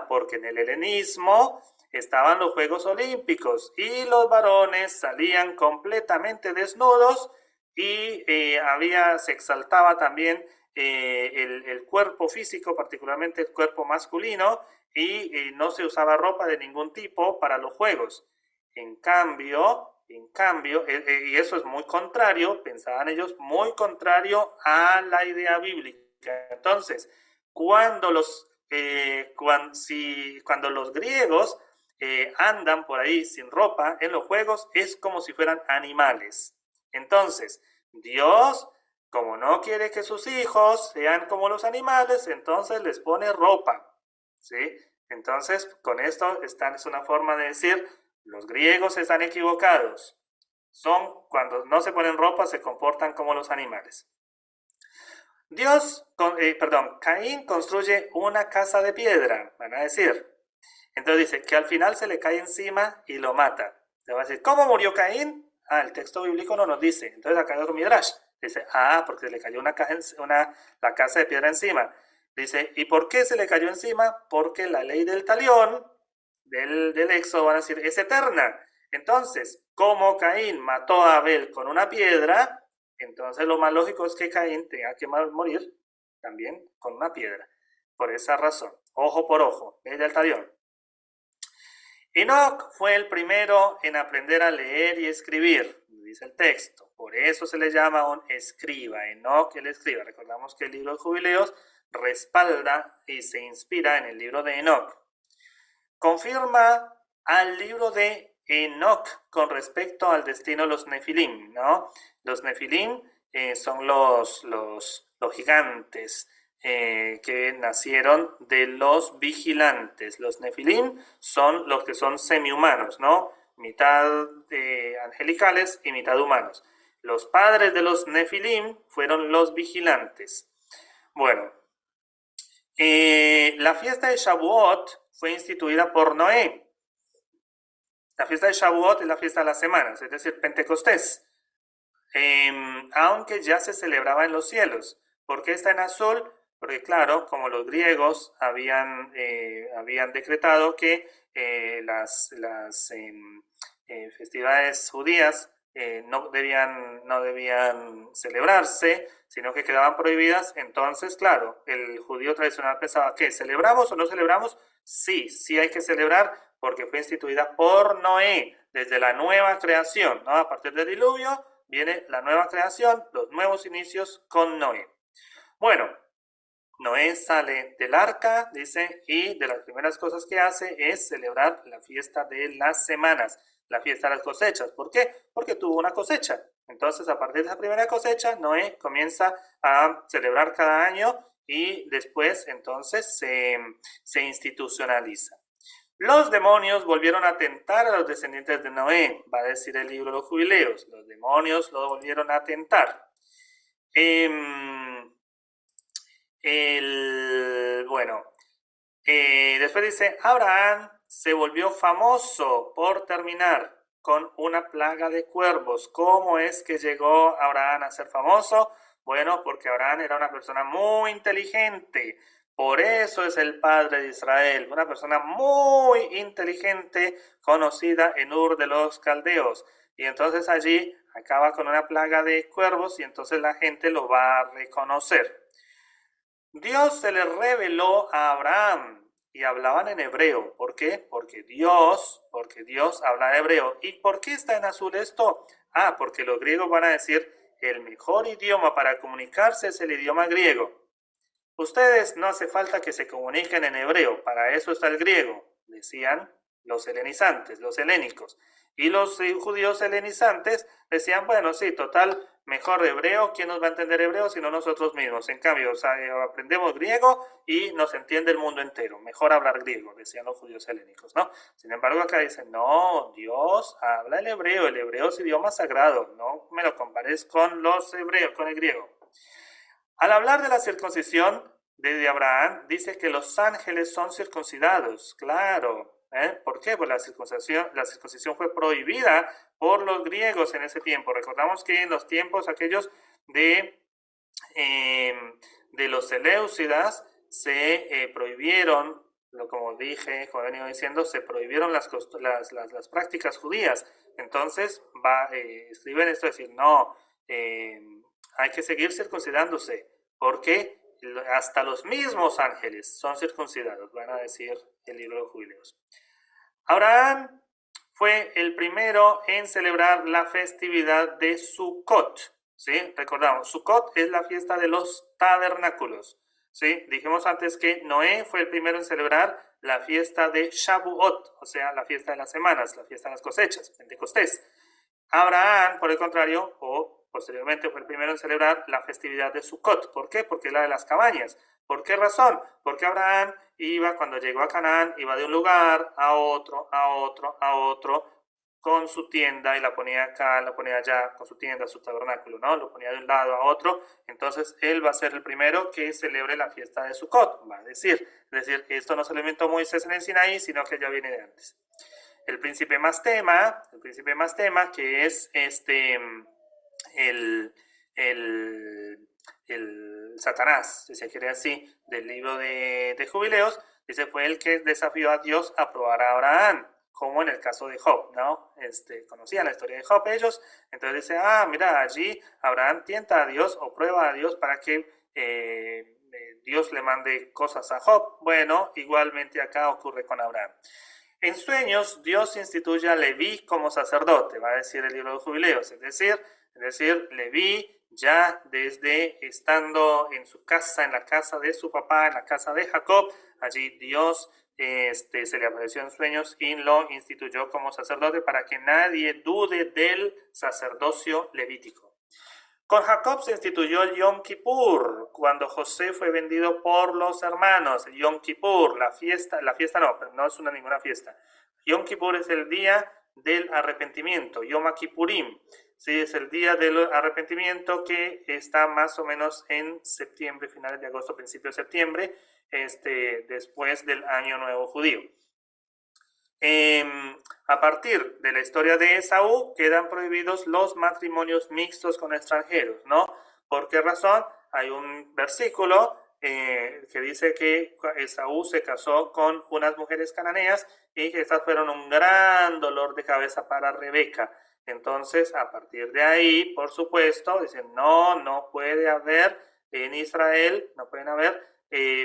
Porque en el helenismo estaban los Juegos Olímpicos y los varones salían completamente desnudos y se exaltaba también el cuerpo físico, particularmente el cuerpo masculino, y no se usaba ropa de ningún tipo para los juegos. En cambio, y eso es muy contrario, pensaban ellos, muy contrario a la idea bíblica. Entonces, cuando los griegos andan por ahí sin ropa en los juegos, es como si fueran animales. Entonces, Dios, como no quiere que sus hijos sean como los animales, entonces les pone ropa, ¿sí? Entonces, con esto es una forma de decir, los griegos están equivocados. Cuando no se ponen ropa, se comportan como los animales. Caín construye una casa de piedra, van a decir. Entonces dice que al final se le cae encima y lo mata. Se va a decir, ¿cómo murió Caín? El texto bíblico no nos dice. Entonces acá hay otro midrash. Dice, porque se le cayó la casa de piedra encima. Dice, ¿y por qué se le cayó encima? Porque la ley del talión, del Éxodo, van a decir, es eterna. Entonces, como Caín mató a Abel con una piedra, entonces lo más lógico es que Caín tenga que morir también con una piedra. Por esa razón, ojo por ojo, ley del talión. Enoc fue el primero en aprender a leer y escribir, dice el texto. Por eso se le llama un escriba. Enoc, el escriba. Recordamos que el libro de Jubileos respalda y se inspira en el libro de Enoc. Confirma al libro de Enoc con respecto al destino de los Nefilim, ¿no? Los Nefilim son los gigantes que nacieron de los vigilantes. Los Nefilim son los que son semi-humanos, ¿no? Mitad angelicales y mitad humanos. Los padres de los Nefilim fueron los vigilantes. Bueno, la fiesta de Shavuot fue instituida por Noé. La fiesta de Shavuot es la fiesta de las semanas, es decir, Pentecostés. Aunque ya se celebraba en los cielos. ¿Por qué está en azul? Porque claro, como los griegos habían decretado que las festividades judías no debían celebrarse, sino que quedaban prohibidas. Entonces, claro, el judío tradicional pensaba que ¿celebramos o no celebramos? Sí hay que celebrar porque fue instituida por Noé desde la nueva creación, ¿no? A partir del diluvio viene la nueva creación, los nuevos inicios con Noé. Bueno, Noé sale del arca, dice, y de las primeras cosas que hace es celebrar la fiesta de las semanas, la fiesta de las cosechas. ¿Por qué? Porque tuvo una cosecha. Entonces, a partir de esa primera cosecha, Noé comienza a celebrar cada año y después, entonces, se institucionaliza. Los demonios volvieron a tentar a los descendientes de Noé, va a decir el libro de los Jubileos. Los demonios lo volvieron a tentar. Después dice, Abraham se volvió famoso por terminar con una plaga de cuervos. ¿Cómo es que llegó Abraham a ser famoso? Bueno, porque Abraham era una persona muy inteligente. Por eso es el padre de Israel, una persona muy inteligente, conocida en Ur de los Caldeos. Y entonces allí acaba con una plaga de cuervos y entonces la gente lo va a reconocer. Dios se le reveló a Abraham y hablaban en hebreo. ¿Por qué? Porque Dios habla hebreo. ¿Y por qué está en azul esto? Porque los griegos van a decir, el mejor idioma para comunicarse es el idioma griego. Ustedes no hace falta que se comuniquen en hebreo, para eso está el griego, decían los helenizantes, los helénicos. Y los judíos helenizantes decían, bueno, sí, total, mejor hebreo, ¿quién nos va a entender hebreo sino nosotros mismos? En cambio, aprendemos griego y nos entiende el mundo entero, mejor hablar griego, decían los judíos helénicos, ¿no? Sin embargo, acá dicen, no, Dios habla el hebreo es idioma sagrado, no me lo compares con los hebreos, con el griego. Al hablar de la circuncisión de Abraham, dice que los ángeles son circuncidados. Claro. ¿Por qué? Pues la circuncisión fue prohibida por los griegos en ese tiempo. Recordamos que en los tiempos aquellos de los seleucidas se prohibieron, como dije, como he venido diciendo, se prohibieron las prácticas judías. Entonces escriben esto, decir, no, hay que seguir circuncidándose, porque hasta los mismos ángeles son circuncidados, van a decir el libro de los Jubileos. Abraham fue el primero en celebrar la festividad de Sukkot. ¿Sí? Recordamos, Sukkot es la fiesta de los tabernáculos. ¿Sí? Dijimos antes que Noé fue el primero en celebrar la fiesta de Shavuot, o sea, la fiesta de las semanas, la fiesta de las cosechas, Pentecostés. Abraham, por el contrario, o posteriormente fue el primero en celebrar la festividad de Sukkot. ¿Por qué? Porque es la de las cabañas. ¿Por qué razón? Porque Abraham cuando llegó a Canaán, iba de un lugar a otro, con su tienda, y la ponía acá, la ponía allá, con su tienda, su tabernáculo, ¿no? Lo ponía de un lado a otro. Entonces, él va a ser el primero que celebre la fiesta de Sukkot, va a decir. Es decir, esto no se lo inventó Moisés en el Sinaí, sino que ya viene de antes. El príncipe Mastema, que es el Satanás, si se quiere así, del libro de Jubileos, dice, fue el que desafió a Dios a probar a Abraham, como en el caso de Job, ¿no? Conocían la historia de Job ellos, entonces dice, mira, allí Abraham tienta a Dios o prueba a Dios para que Dios le mande cosas a Job. Bueno, igualmente acá ocurre con Abraham. En sueños, Dios instituye a Leví como sacerdote, va a decir el libro de Jubileos, es decir, Leví, ya desde estando en su casa, en la casa de su papá, en la casa de Jacob, allí Dios se le apareció en sueños y lo instituyó como sacerdote para que nadie dude del sacerdocio levítico. Con Jacob se instituyó el Yom Kippur, cuando José fue vendido por los hermanos. El Yom Kippur, la fiesta no es ninguna fiesta. Yom Kippur es el día del arrepentimiento, Yom Kippurim. Sí, es el día del arrepentimiento que está más o menos en septiembre, finales de agosto, principio de septiembre, después del Año Nuevo Judío. A partir de la historia de Esaú, quedan prohibidos los matrimonios mixtos con extranjeros, ¿no? ¿Por qué razón? Hay un versículo que dice que Esaú se casó con unas mujeres cananeas y que estas fueron un gran dolor de cabeza para Rebeca. Entonces, a partir de ahí, por supuesto, dicen, no puede haber en Israel, no pueden haber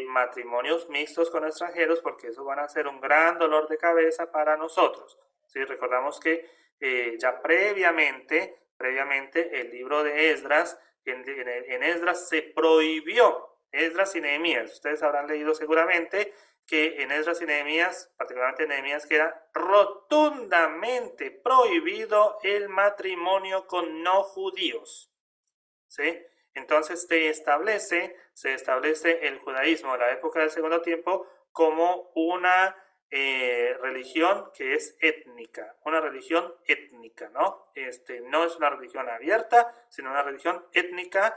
matrimonios mixtos con extranjeros, porque eso van a ser un gran dolor de cabeza para nosotros. ¿Sí? Recordamos que ya previamente el libro de Esdras, en Esdras se prohibió, Esdras y Nehemías, ustedes habrán leído seguramente que en Esdras y Nehemías, particularmente en Nehemías, queda rotundamente prohibido el matrimonio con no judíos. ¿Sí? Entonces se establece el judaísmo en la época del Segundo Tiempo como una religión que es étnica, una religión étnica, ¿no? No es una religión abierta, sino una religión étnica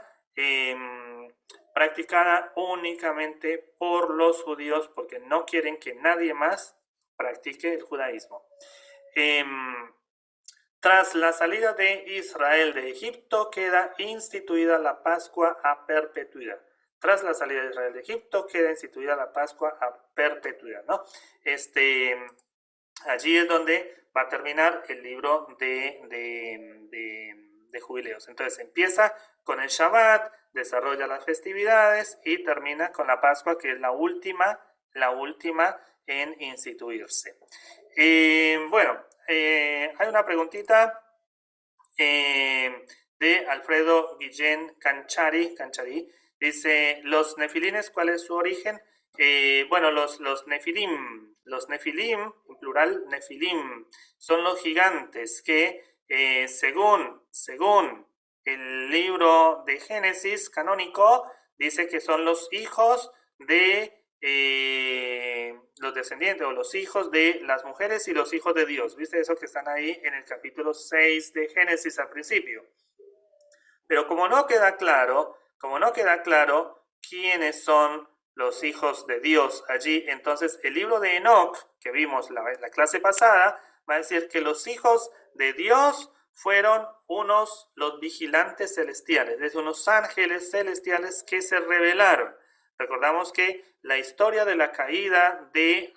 practicada únicamente por los judíos, porque no quieren que nadie más practique el judaísmo. Tras la salida de Israel de Egipto, queda instituida la Pascua a perpetuidad. Tras la salida de Israel de Egipto, queda instituida la Pascua a perpetuidad, ¿no? Allí es donde va a terminar el libro de Jubileos. Entonces empieza con el Shabbat, desarrolla las festividades y termina con la Pascua, que es la última en instituirse. Bueno, hay una preguntita de Alfredo Guillén Canchari. Dice, ¿los nefilines cuál es su origen? Bueno, los nefilim, en plural, nefilim, son los gigantes que según el libro de Génesis canónico, dice que son los hijos de los descendientes o los hijos de las mujeres y los hijos de Dios. ¿Viste eso que están ahí en el capítulo 6 de Génesis al principio? Pero como no queda claro como no queda claro quiénes son los hijos de Dios allí, entonces el libro de Enoc, que vimos la clase pasada, va a decir que los hijos de Dios fueron los vigilantes celestiales, es decir, unos ángeles celestiales que se rebelaron. Recordamos que la historia de la caída de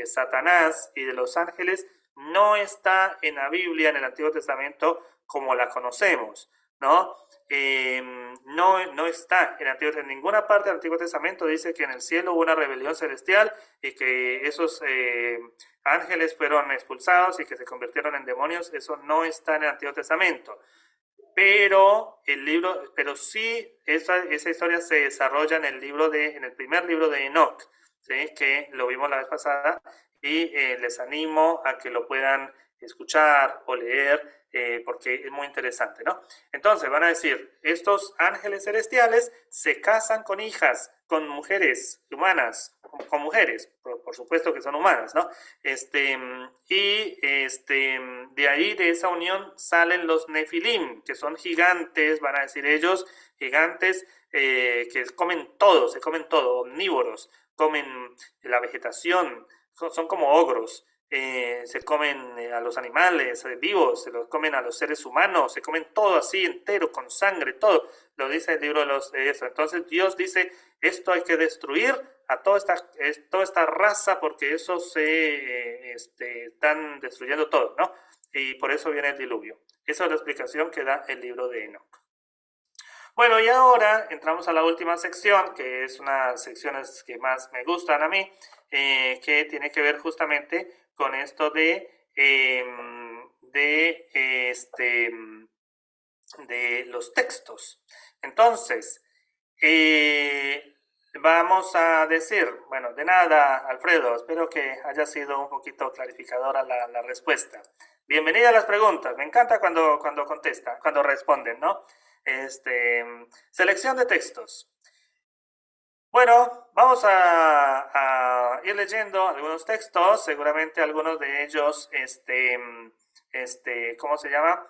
Satanás y de los ángeles no está en la Biblia, en el Antiguo Testamento, como la conocemos, ¿no? No está en ninguna parte del Antiguo Testamento dice que en el cielo hubo una rebelión celestial y que esos ángeles fueron expulsados y que se convirtieron en demonios. Eso no está en el Antiguo Testamento. Pero sí, esa historia se desarrolla en el primer libro de Enoc, ¿sí? Que lo vimos la vez pasada, y les animo a que lo puedan escuchar o leer, porque es muy interesante, ¿no? Entonces van a decir, estos ángeles celestiales se casan con hijas, con mujeres humanas, con mujeres, por supuesto que son humanas, ¿no? De ahí, de esa unión, salen los nefilim, que son gigantes, van a decir ellos, gigantes que se comen todo, omnívoros, comen la vegetación, son como ogros. Se comen a los animales vivos, se los comen a los seres humanos, se comen todo así entero, con sangre, todo. Lo dice el libro de eso. Entonces Dios dice, esto hay que destruir a toda esta raza porque esos están destruyendo todo, ¿no? Y por eso viene el diluvio. Esa es la explicación que da el libro de Enoc. Bueno, y ahora entramos a la última sección, que es una de las secciones que más me gustan a mí, que tiene que ver justamente con esto de los textos. Entonces, vamos a decir, bueno, de nada, Alfredo, espero que haya sido un poquito clarificadora la respuesta. Bienvenida a las preguntas, me encanta cuando contestan, cuando responden, ¿no? Selección de textos. Bueno, vamos a ir leyendo algunos textos, seguramente algunos de ellos, ¿cómo se llama?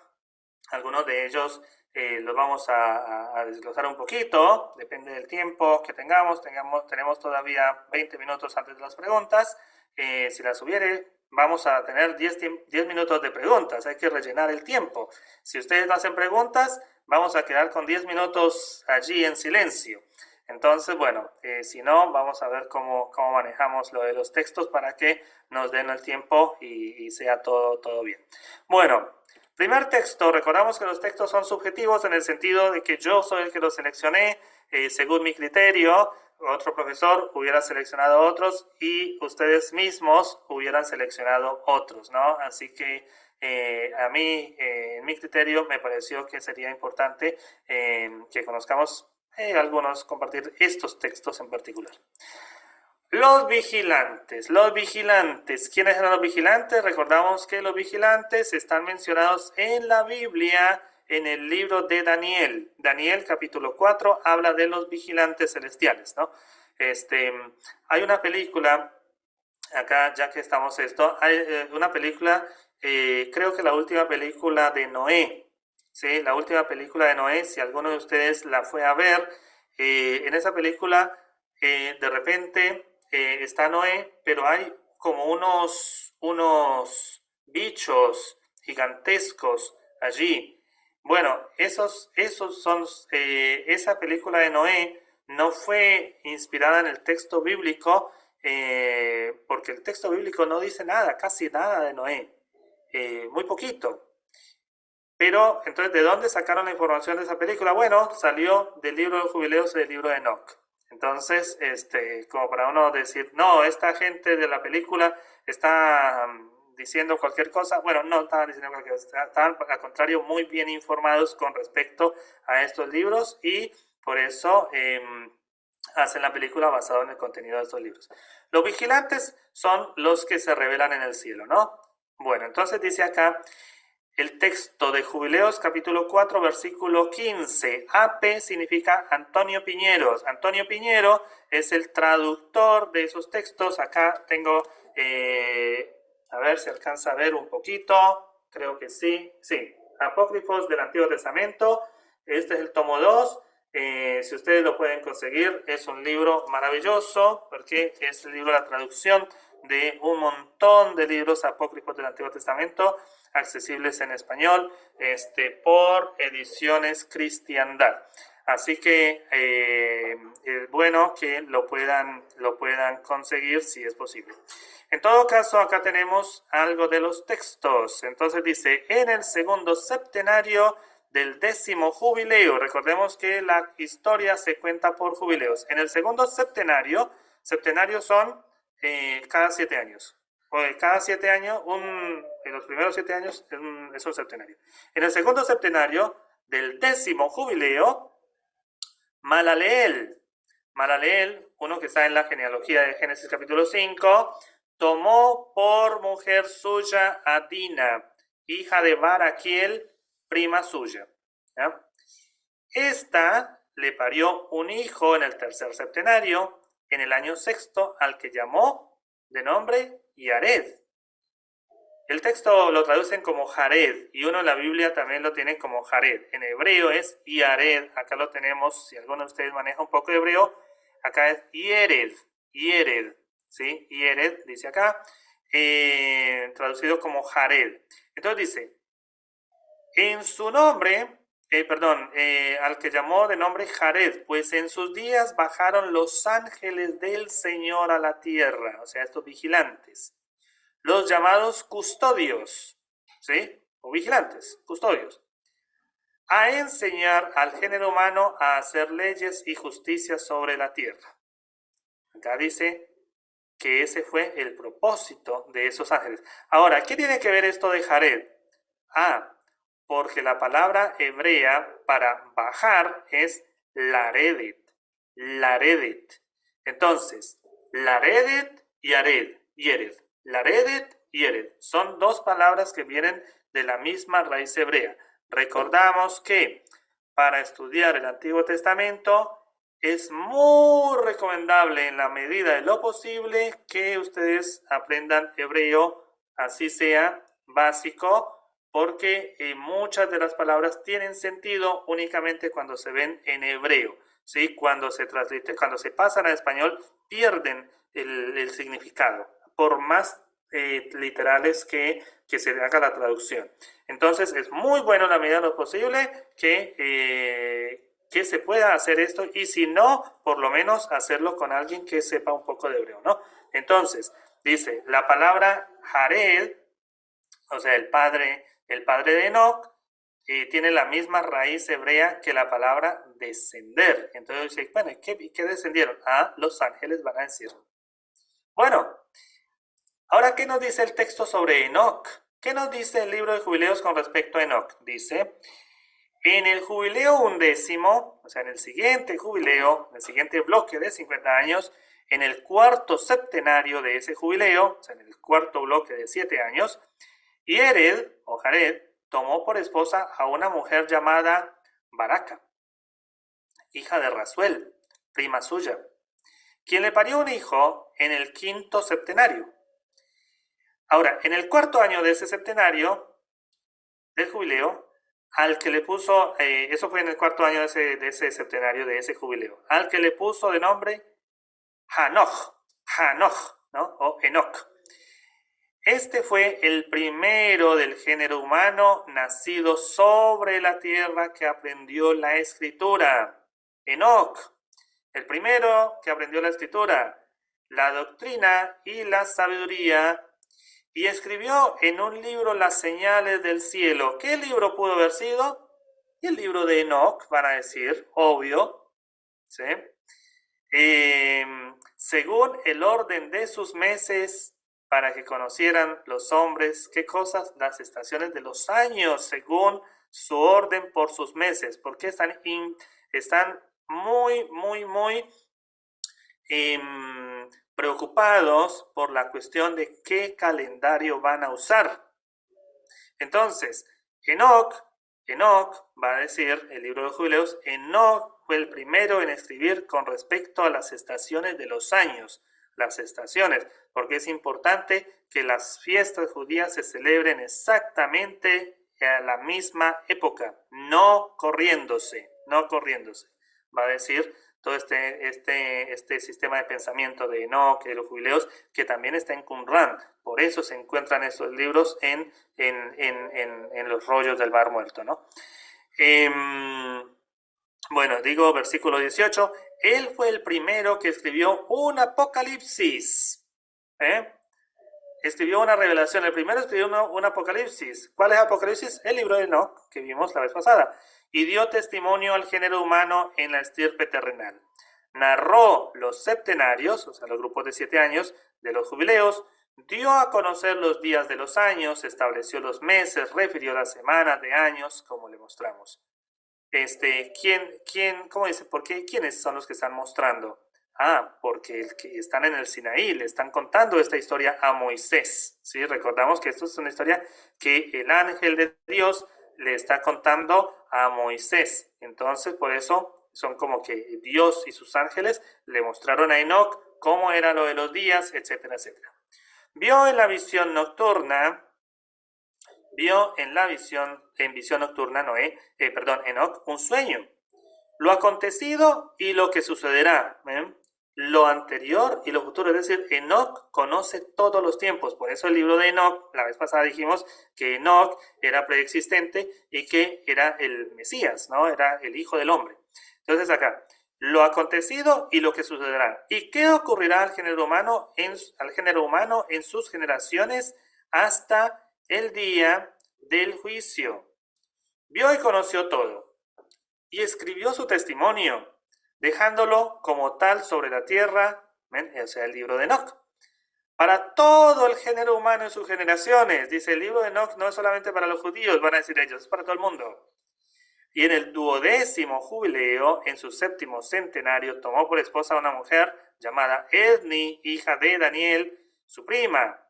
Algunos de ellos los vamos a desglosar un poquito, depende del tiempo que tenemos todavía 20 minutos antes de las preguntas. Si las hubiere, vamos a tener 10 minutos de preguntas, hay que rellenar el tiempo. Si ustedes no hacen preguntas, vamos a quedar con 10 minutos allí en silencio. Entonces, bueno, si no, vamos a ver cómo manejamos lo de los textos para que nos den el tiempo y sea todo bien. Bueno, primer texto, recordamos que los textos son subjetivos en el sentido de que yo soy el que los seleccioné según mi criterio, otro profesor hubiera seleccionado otros y ustedes mismos hubieran seleccionado otros, ¿no? Así que a mí, en mi criterio, me pareció que sería importante que conozcamos compartir estos textos en particular. Los vigilantes. ¿Quiénes eran los vigilantes? Recordamos que los vigilantes están mencionados en la Biblia, en el libro de Daniel. Daniel capítulo 4 habla de los vigilantes celestiales, ¿no? Hay una película, acá ya que estamos hay una película, creo que la última película de Noé, ¿sí? La última película de Noé, si alguno de ustedes la fue a ver, en esa película de repente está Noé, pero hay como unos bichos gigantescos allí. Bueno, esos son, esa película de Noé no fue inspirada en el texto bíblico, porque el texto bíblico no dice nada, casi nada de Noé, muy poquito. Pero, entonces, ¿de dónde sacaron la información de esa película? Bueno, salió del libro de Jubileos y del libro de Enoc. Entonces, como para uno decir, no, esta gente de la película está diciendo cualquier cosa. Bueno, no estaban diciendo cualquier cosa, estaban al contrario muy bien informados con respecto a estos libros y por eso hacen la película basada en el contenido de estos libros. Los vigilantes son los que se revelan en el cielo, ¿no? Bueno, entonces dice acá el texto de Jubileos capítulo 4 versículo 15. AP significa Antonio Piñeros. Antonio Piñero es el traductor de esos textos. Acá tengo, a ver si alcanza a ver un poquito. Creo que sí. Sí, Apócrifos del Antiguo Testamento. Este es el tomo 2. Si ustedes lo pueden conseguir, es un libro maravilloso porque es el libro de la traducción de un montón de libros apócrifos del Antiguo Testamento accesibles en español por Ediciones Cristiandad. Así que es bueno que lo puedan conseguir si es posible. En todo caso, acá tenemos algo de los textos. Entonces dice, en el segundo septenario del 10º jubileo, recordemos que la historia se cuenta por jubileos. En el segundo septenario, septenarios son cada 7 años. Cada 7 años, en los primeros 7 años es un septenario. En el segundo septenario del 10º jubileo, Malaleel, uno que está en la genealogía de Génesis capítulo 5, tomó por mujer suya a Dina, hija de Baraquiel, prima suya. ¿Ya? Esta le parió un hijo en el tercer septenario, en el año sexto, al que llamó de nombre Yared. El texto lo traducen como Jared, y uno en la Biblia también lo tiene como Jared. En hebreo es Yared, acá lo tenemos, si alguno de ustedes maneja un poco de hebreo, acá es Yered, ¿sí? Yered, dice acá, traducido como Jared. Entonces dice, en su nombre, al que llamó de nombre Jared, pues en sus días bajaron los ángeles del Señor a la tierra, o sea, estos vigilantes, los llamados custodios, ¿sí? O vigilantes, custodios, a enseñar al género humano a hacer leyes y justicia sobre la tierra. Acá dice que ese fue el propósito de esos ángeles. Ahora, ¿qué tiene que ver esto de Jared? Porque la palabra hebrea para bajar es laredet. Entonces, laredet y Yered. Laredet y Yered. Son dos palabras que vienen de la misma raíz hebrea. Recordamos que para estudiar el Antiguo Testamento es muy recomendable en la medida de lo posible que ustedes aprendan hebreo, así sea básico, porque muchas de las palabras tienen sentido únicamente cuando se ven en hebreo, ¿sí? Cuando se pasan a español, pierden el significado, por más literales que se haga la traducción. Entonces, es muy bueno en la medida de lo posible que se pueda hacer esto, y si no, por lo menos hacerlo con alguien que sepa un poco de hebreo, ¿no? Entonces, dice, la palabra Jared, o sea, el padre de Enoc, tiene la misma raíz hebrea que la palabra descender. Entonces dice, bueno, ¿qué descendieron? Los ángeles, van a decir. Bueno, ahora, ¿qué nos dice el texto sobre Enoc? ¿Qué nos dice el libro de Jubileos con respecto a Enoc? Dice, en el jubileo 11º, o sea, en el siguiente jubileo, en el siguiente bloque de 50 años, en el cuarto septenario de ese jubileo, o sea, en el cuarto bloque de 7 años, Yered, o Jared, tomó por esposa a una mujer llamada Baraca, hija de Rasuel, prima suya, quien le parió un hijo en el quinto septenario. Ahora, en el cuarto año de ese septenario del jubileo, al que le puso, eso fue en el cuarto año de ese septenario, de ese jubileo, al que le puso de nombre Hanoch, ¿no? O Enoc. Este fue el primero del género humano nacido sobre la tierra que aprendió la escritura. Enoc, el primero que aprendió la escritura, la doctrina y la sabiduría, y escribió en un libro las señales del cielo. ¿Qué libro pudo haber sido? El libro de Enoc, van a decir, obvio, ¿sí? Según el orden de sus meses, para que conocieran los hombres, ¿qué cosas? Las estaciones de los años, según su orden por sus meses, porque están muy preocupados por la cuestión de qué calendario van a usar. Entonces, Enoc, va a decir el libro de Jubileos, Enoc fue el primero en escribir con respecto a las estaciones de los años, las estaciones, porque es importante que las fiestas judías se celebren exactamente a la misma época, no corriéndose. va a decir todo este sistema de pensamiento de Enoch, de los jubileos, que también está en Qumran. Por eso se encuentran estos libros en los rollos del Mar Muerto, ¿no? Bueno, digo versículo 18, él fue el primero que escribió un apocalipsis, escribió una revelación, el primero escribió un apocalipsis. ¿Cuál es Apocalipsis? El libro de Enoch, que vimos la vez pasada, y dio testimonio al género humano en la estirpe terrenal. Narró los septenarios, o sea, los grupos de 7 años, de los jubileos, dio a conocer los días de los años, estableció los meses, refirió las semanas de años, como le mostramos. ¿Cómo dice? ¿Por qué? ¿Quiénes son los que están mostrando? Porque están en el Sinaí, le están contando esta historia a Moisés, ¿sí? Recordamos que esto es una historia que el ángel de Dios le está contando a Moisés. Entonces, por eso son como que Dios y sus ángeles le mostraron a Enoch cómo era lo de los días, etcétera, etcétera. Vio en visión nocturna Enoch, un sueño, lo acontecido y lo que sucederá, lo anterior y lo futuro. Es decir, Enoch conoce todos los tiempos. Por eso el libro de Enoch, la vez pasada dijimos que Enoch era preexistente y que era el Mesías, ¿no? Era el Hijo del Hombre. Entonces acá, lo acontecido y lo que sucederá. ¿Y qué ocurrirá al género humano en sus generaciones hasta el día del juicio? Vio y conoció todo, y escribió su testimonio, dejándolo como tal sobre la tierra, o sea, el libro de Enoch, para todo el género humano en sus generaciones. Dice, el libro de Enoch no es solamente para los judíos, van a decir ellos, es para todo el mundo. Y en el 12º jubileo, en su 7º centenario, tomó por esposa a una mujer llamada Edni, hija de Daniel, su prima.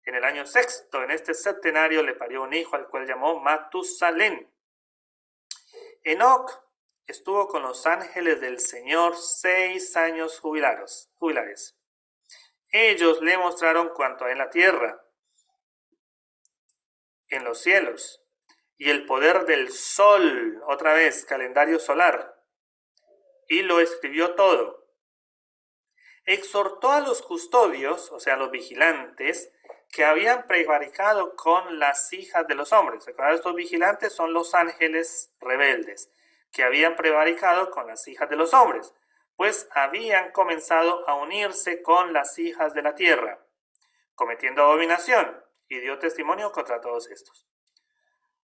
En el año 6º, en este centenario, le parió un hijo al cual llamó Matusalén. Enoch estuvo con los ángeles del Señor 6 años jubilares. Ellos le mostraron cuanto hay en la tierra, en los cielos, y el poder del sol, otra vez, calendario solar, y lo escribió todo. Exhortó a los custodios, o sea, a los vigilantes, que habían prevaricado con las hijas de los hombres. Recuerda, estos vigilantes son los ángeles rebeldes, que habían prevaricado con las hijas de los hombres, pues habían comenzado a unirse con las hijas de la tierra, cometiendo abominación, y dio testimonio contra todos estos.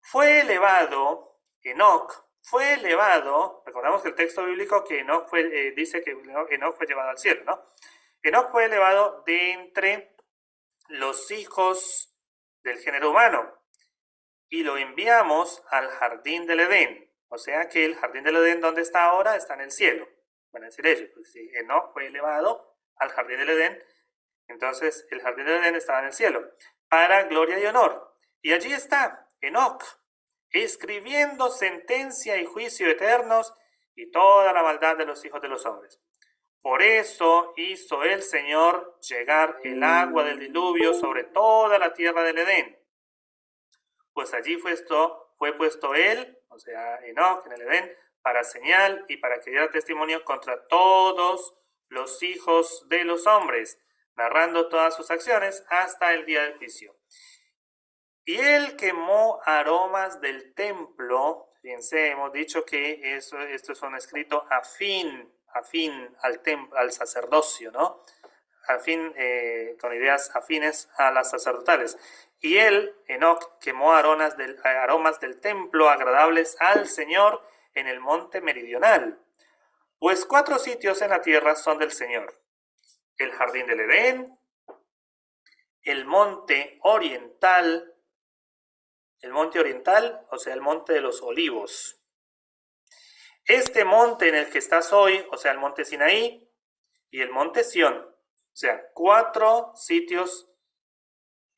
Fue elevado Enoch, recordamos que el texto bíblico que Enoch dice que Enoch fue llevado al cielo, ¿no? Enoch fue elevado de entre los hijos del género humano y lo enviamos al jardín del Edén. O sea que el jardín del Edén, ¿dónde está ahora? Está en el cielo. Van a decir ellos, pues si Enoch fue elevado al jardín del Edén, entonces el jardín del Edén estaba en el cielo, para gloria y honor. Y allí está Enoch, escribiendo sentencia y juicio eternos y toda la maldad de los hijos de los hombres. Por eso hizo el Señor llegar el agua del diluvio sobre toda la tierra del Edén. Pues allí fue puesto él, o sea, Enoch, en el Edén, para señal y para que diera testimonio contra todos los hijos de los hombres, narrando todas sus acciones hasta el día del juicio. Y él quemó aromas del templo. Fíjense, hemos dicho que esto es un escrito afín al sacerdocio, ¿no? Con ideas afines a las sacerdotales. Y él, Enoch, quemó aromas del templo agradables al Señor en el monte meridional. Pues 4 sitios en la tierra son del Señor: el jardín del Edén, el monte oriental, o sea, el monte de los olivos. Este monte en el que estás hoy, o sea, el monte Sinaí, y el monte Sión, o sea, 4 sitios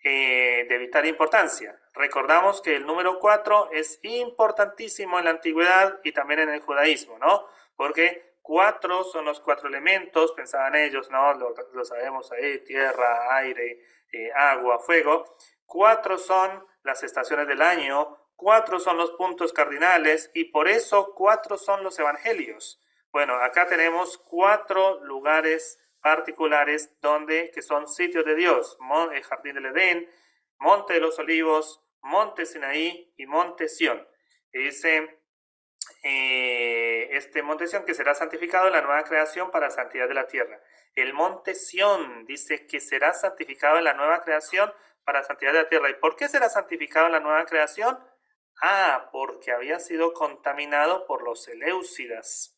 de vital importancia. Recordamos que el número 4 es importantísimo en la antigüedad y también en el judaísmo, ¿no? Porque 4 son los 4 elementos, pensaban ellos, ¿no? Lo sabemos ahí: tierra, aire, agua, fuego. 4 son las estaciones del año, 4 son los puntos cardinales, y por eso 4 son los evangelios, Bueno, acá tenemos 4 lugares particulares que son sitios de Dios: el Jardín del Edén, Monte de los Olivos, Monte Sinaí y Monte Sión. Y dice este Monte Sión que será santificado en la nueva creación para santidad de la tierra. El Monte Sión dice que será santificado en la nueva creación para santidad de la tierra. ¿Y por qué será santificado en la nueva creación? Porque había sido contaminado por los seleucidas,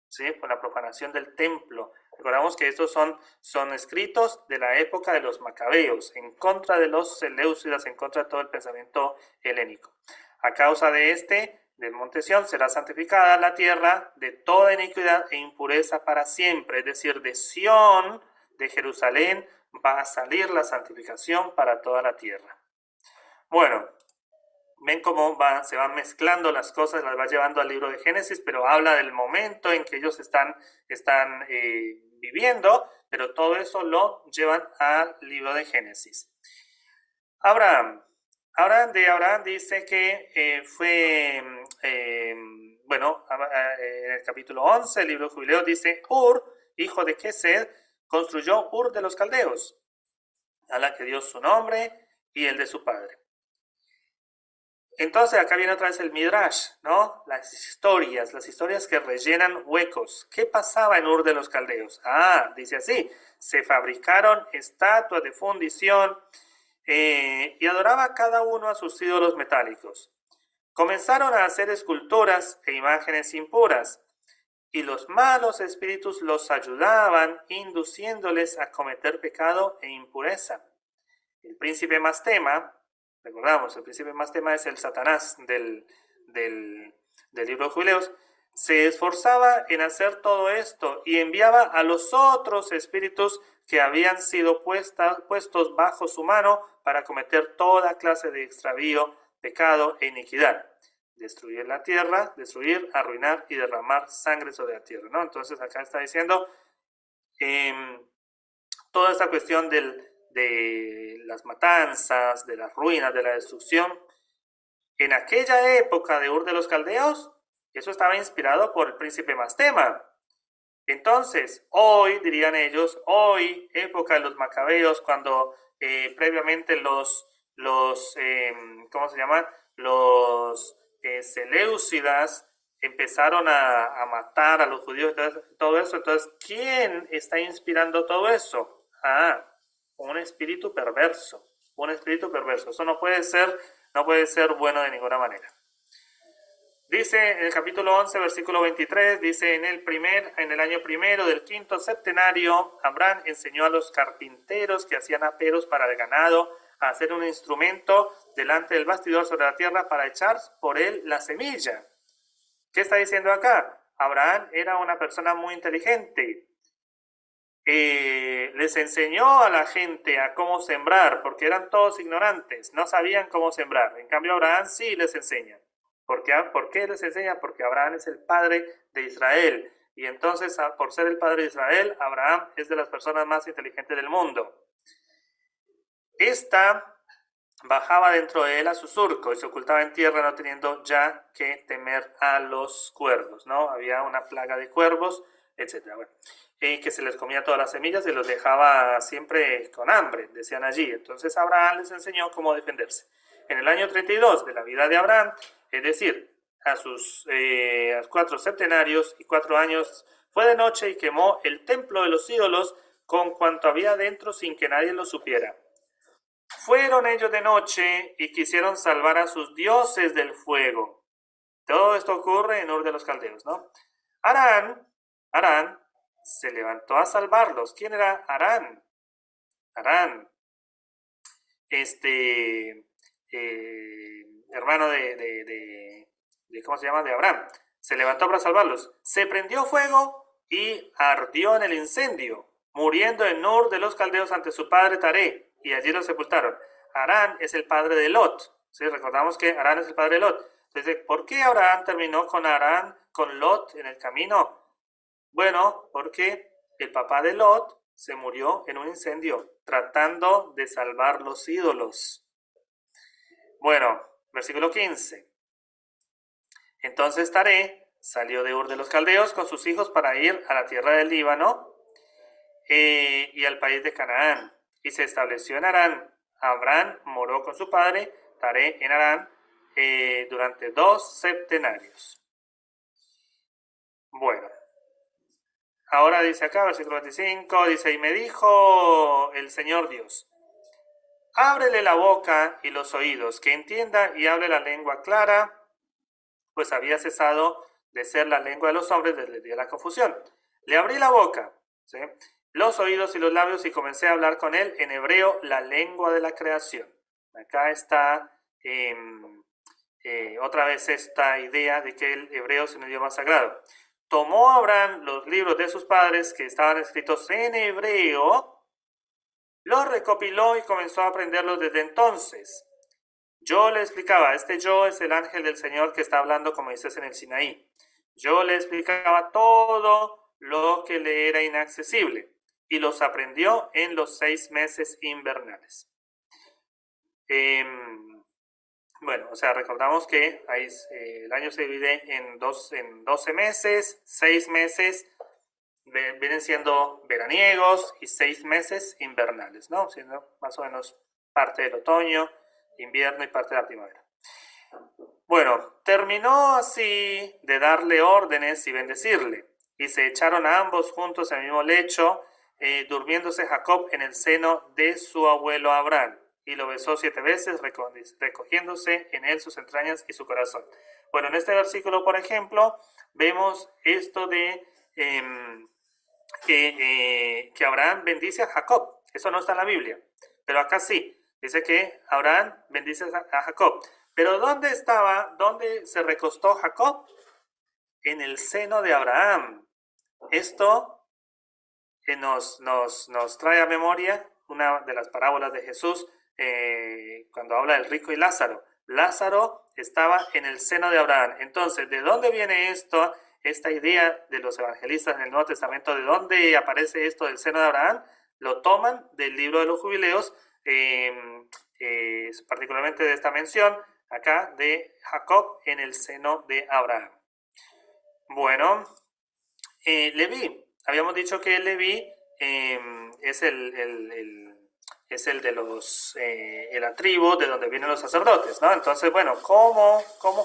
¿sí? Por la profanación del templo. Recordamos que estos son escritos de la época de los macabeos, en contra de los seleucidas, en contra de todo el pensamiento helénico. A causa del Monte Sión, será santificada la tierra de toda iniquidad e impureza para siempre. Es decir, de Sión, de Jerusalén, va a salir la santificación para toda la tierra. Bueno, ven cómo se van mezclando las cosas, las va llevando al libro de Génesis, pero habla del momento en que ellos están viviendo, pero todo eso lo llevan al libro de Génesis. Abraham dice que en el capítulo 11, el libro de Jubileos dice: Ur, hijo de Kesed, construyó Ur de los Caldeos, a la que dio su nombre y el de su padre. Entonces acá viene otra vez el Midrash, ¿no? Las historias que rellenan huecos. ¿Qué pasaba en Ur de los Caldeos? Dice así: se fabricaron estatuas de fundición y adoraba cada uno a sus ídolos metálicos. Comenzaron a hacer esculturas e imágenes impuras, y los malos espíritus los ayudaban, induciéndoles a cometer pecado e impureza. El príncipe Mastema, recordamos, el príncipe Mastema es el Satanás del libro de Jubileos, se esforzaba en hacer todo esto y enviaba a los otros espíritus que habían sido puestos bajo su mano para cometer toda clase de extravío, pecado e iniquidad. Destruir la tierra, destruir, arruinar y derramar sangre sobre la tierra, ¿no? Entonces acá está diciendo toda esta cuestión de las matanzas, de las ruinas, de la destrucción. En aquella época de Ur de los Caldeos, eso estaba inspirado por el príncipe Mastema. Entonces, hoy, dirían ellos, hoy, época de los macabeos, cuando previamente los seleucidas empezaron a matar a los judíos, todo eso. Entonces, ¿quién está inspirando todo eso? Un espíritu perverso. Un espíritu perverso. Eso no puede ser bueno de ninguna manera. Dice en el capítulo 11, versículo 23, dice: en el año primero del 5º septenario, Abraham enseñó a los carpinteros que hacían aperos para el ganado a hacer un instrumento delante del bastidor sobre la tierra para echar por él la semilla. ¿Qué está diciendo acá? Abraham era una persona muy inteligente. Les enseñó a la gente a cómo sembrar, porque eran todos ignorantes, no sabían cómo sembrar. En cambio, Abraham sí les enseña. ¿Por qué les enseña? Porque Abraham es el padre de Israel. Y entonces, por ser el padre de Israel, Abraham es de las personas más inteligentes del mundo. Esta bajaba dentro de él a su surco y se ocultaba en tierra, no teniendo ya que temer a los cuervos, ¿no? Había una plaga de cuervos, etc. Que se les comía todas las semillas y los dejaba siempre con hambre, decían allí. Entonces Abraham les enseñó cómo defenderse. En el año 32 de la vida de Abraham, es decir, a sus 4 septenarios y 4 años, fue de noche y quemó el templo de los ídolos con cuanto había dentro sin que nadie lo supiera. Fueron ellos de noche y quisieron salvar a sus dioses del fuego. Todo esto ocurre en Ur de los Caldeos, ¿no? Harán se levantó a salvarlos. ¿Quién era Harán? Harán, hermano de ¿cómo se llama? De Abraham. Se levantó para salvarlos. Se prendió fuego y ardió en el incendio, muriendo en Ur de los Caldeos ante su padre Taré, y allí lo sepultaron. Harán es el padre de Lot. ¿Sí? Recordamos que Harán es el padre de Lot. Entonces, ¿por qué Abraham terminó con Lot en el camino? Bueno, porque el papá de Lot se murió en un incendio tratando de salvar los ídolos. Bueno, versículo 15. Entonces Taré Salió de Ur de los Caldeos con sus hijos para ir a la tierra del Líbano y al país de Canaán, y se estableció en Harán. Abraham moró con su padre, Taré, en Harán, durante 2 septenarios. Bueno, ahora dice acá, versículo 25, dice, y me dijo el Señor Dios, ábrele la boca y los oídos, que entienda y hable la lengua clara, pues había cesado de ser la lengua de los hombres desde el día de la confusión. Le abrí la boca, ¿sí?, los oídos y los labios, y comencé a hablar con él en hebreo, la lengua de la creación. Acá está otra vez esta idea de que el hebreo es un idioma sagrado. Tomó Abraham los libros de sus padres que estaban escritos en hebreo, los recopiló y comenzó a aprenderlos desde entonces. Yo le explicaba, este yo es el ángel del Señor que está hablando con Moisés en el Sinaí. Yo le explicaba todo lo que le era inaccesible y los aprendió en los 6 meses invernales. Bueno, o sea, recordamos que el año se divide en 12 meses, 6 meses vienen siendo veraniegos y 6 meses invernales, ¿no? Siendo más o menos parte del otoño, invierno y parte de la primavera. Bueno, terminó así de darle órdenes y bendecirle, y se echaron a ambos juntos en el mismo lecho, durmiéndose Jacob en el seno de su abuelo Abraham, y lo besó 7 veces, recogiéndose en él sus entrañas y su corazón. Bueno, en este versículo, por ejemplo, vemos esto de que Abraham bendice a Jacob. Eso no está en la Biblia, pero acá sí. Dice que Abraham bendice a Jacob. Pero ¿dónde se recostó Jacob? En el seno de Abraham. Esto nos trae a memoria una de las parábolas de Jesús cuando habla del rico y Lázaro. Lázaro estaba en el seno de Abraham. Entonces, ¿de dónde viene esta idea de los evangelistas en el Nuevo Testamento? ¿De dónde aparece esto del seno de Abraham? Lo toman del libro de los Jubileos, particularmente de esta mención acá de Jacob en el seno de Abraham. Bueno, Leví, habíamos dicho que Leví es la tribu de donde vienen los sacerdotes, ¿no? Entonces, bueno, ¿cómo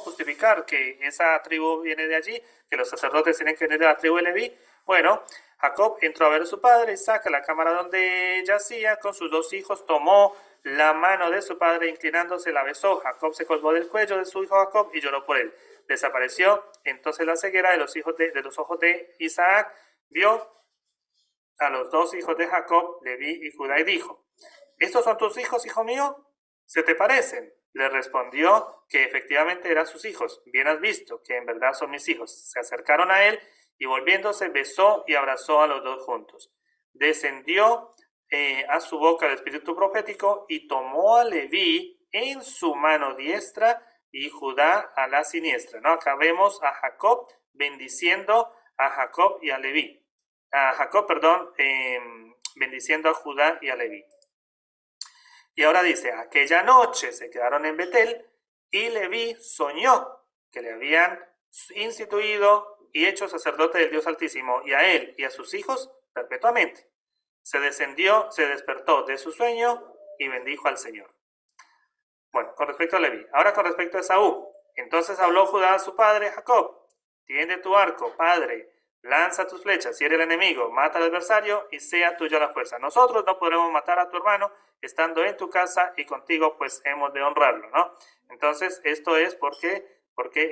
justificar que esa tribu viene de allí, que los sacerdotes tienen que venir de la tribu de Leví? Bueno, Jacob entró a ver a su padre, Isaac, a la cámara donde yacía con sus 2 hijos, tomó la mano de su padre, inclinándose, la besó. Jacob se colgó del cuello de su hijo Jacob y lloró por él. Desapareció entonces la ceguera de los ojos de Isaac. Vio a los 2 hijos de Jacob, Leví y Judá, y dijo, ¿estos son tus hijos, hijo mío? ¿Se te parecen? Le respondió que efectivamente eran sus hijos. Bien has visto que en verdad son mis hijos. Se acercaron a él y volviéndose besó y abrazó a los 2 juntos. Descendió a su boca el espíritu profético y tomó a Leví en su mano diestra y Judá a la siniestra, ¿no? Acá vemos a Jacob bendiciendo a Jacob y a Leví. A Jacob, bendiciendo a Judá y a Leví. Y ahora dice, aquella noche se quedaron en Betel y Leví soñó que le habían instituido y hecho sacerdote del Dios Altísimo, y a él y a sus hijos perpetuamente. Se despertó de su sueño y bendijo al Señor. Bueno, con respecto a Leví. Ahora con respecto a Esaú. Entonces habló Judá a su padre Jacob, tiende tu arco, padre, lanza tus flechas, hiere el enemigo, mata al adversario y sea tuya la fuerza. Nosotros no podremos matar a tu hermano estando en tu casa y contigo pues hemos de honrarlo, ¿no? Entonces esto es porque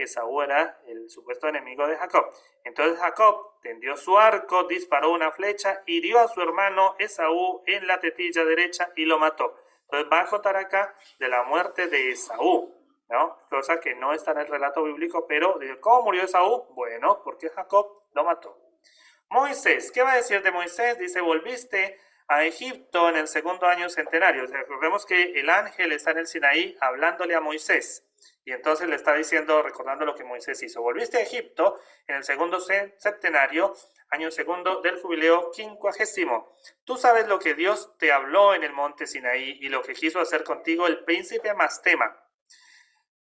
Esaú era el supuesto enemigo de Jacob. Entonces Jacob tendió su arco, disparó una flecha, hirió a su hermano Esaú en la tetilla derecha y lo mató. Entonces va a contar acá de la muerte de Esaú, ¿no? Cosa que no está en el relato bíblico, pero ¿cómo murió Esaú? Bueno, porque Jacob lo mató. Moisés, ¿qué va a decir de Moisés? Dice, volviste a Egipto en el 2.º año centenario. Recordemos que el ángel está en el Sinaí hablándole a Moisés. Y entonces le está diciendo, recordando lo que Moisés hizo. Volviste a Egipto en el 2.º septenario, año 2 del jubileo 50. Tú sabes lo que Dios te habló en el monte Sinaí y lo que quiso hacer contigo el príncipe Mastema.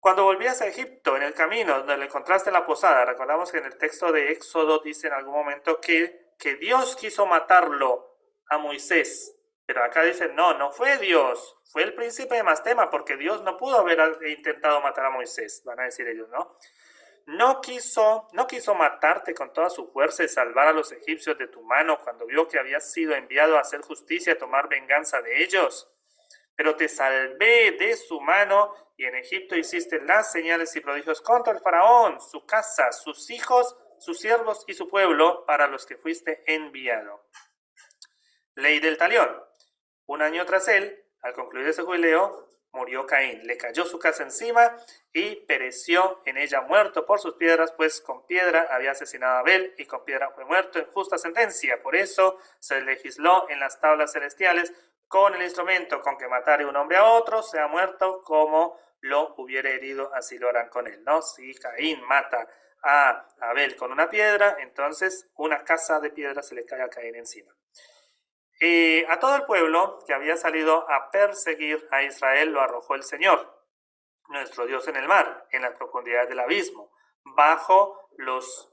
Cuando volvías a Egipto, en el camino, donde le encontraste en la posada, recordamos que en el texto de Éxodo dice en algún momento que Dios quiso matarlo a Moisés. Pero acá dice, no, no fue Dios, fue el príncipe de Mastema, porque Dios no pudo haber intentado matar a Moisés, van a decir ellos, ¿no? No quiso matarte con toda su fuerza y salvar a los egipcios de tu mano cuando vio que habías sido enviado a hacer justicia y a tomar venganza de ellos. Pero te salvé de su mano y en Egipto hiciste las señales y prodigios contra el faraón, su casa, sus hijos, sus siervos y su pueblo para los que fuiste enviado. Ley del talión. Un año tras él, al concluir ese jubileo, murió Caín. Le cayó su casa encima y pereció en ella muerto por sus piedras, pues con piedra había asesinado a Abel y con piedra fue muerto en justa sentencia. Por eso se legisló en las tablas celestiales con el instrumento con que matare un hombre a otro, sea muerto como lo hubiera herido, así lo harán con él, ¿no? Si Caín mata a Abel con una piedra, entonces una casa de piedra se le cae a Caín encima. A todo el pueblo que había salido a perseguir a Israel lo arrojó el Señor, nuestro Dios, en el mar, en las profundidades del abismo, bajo los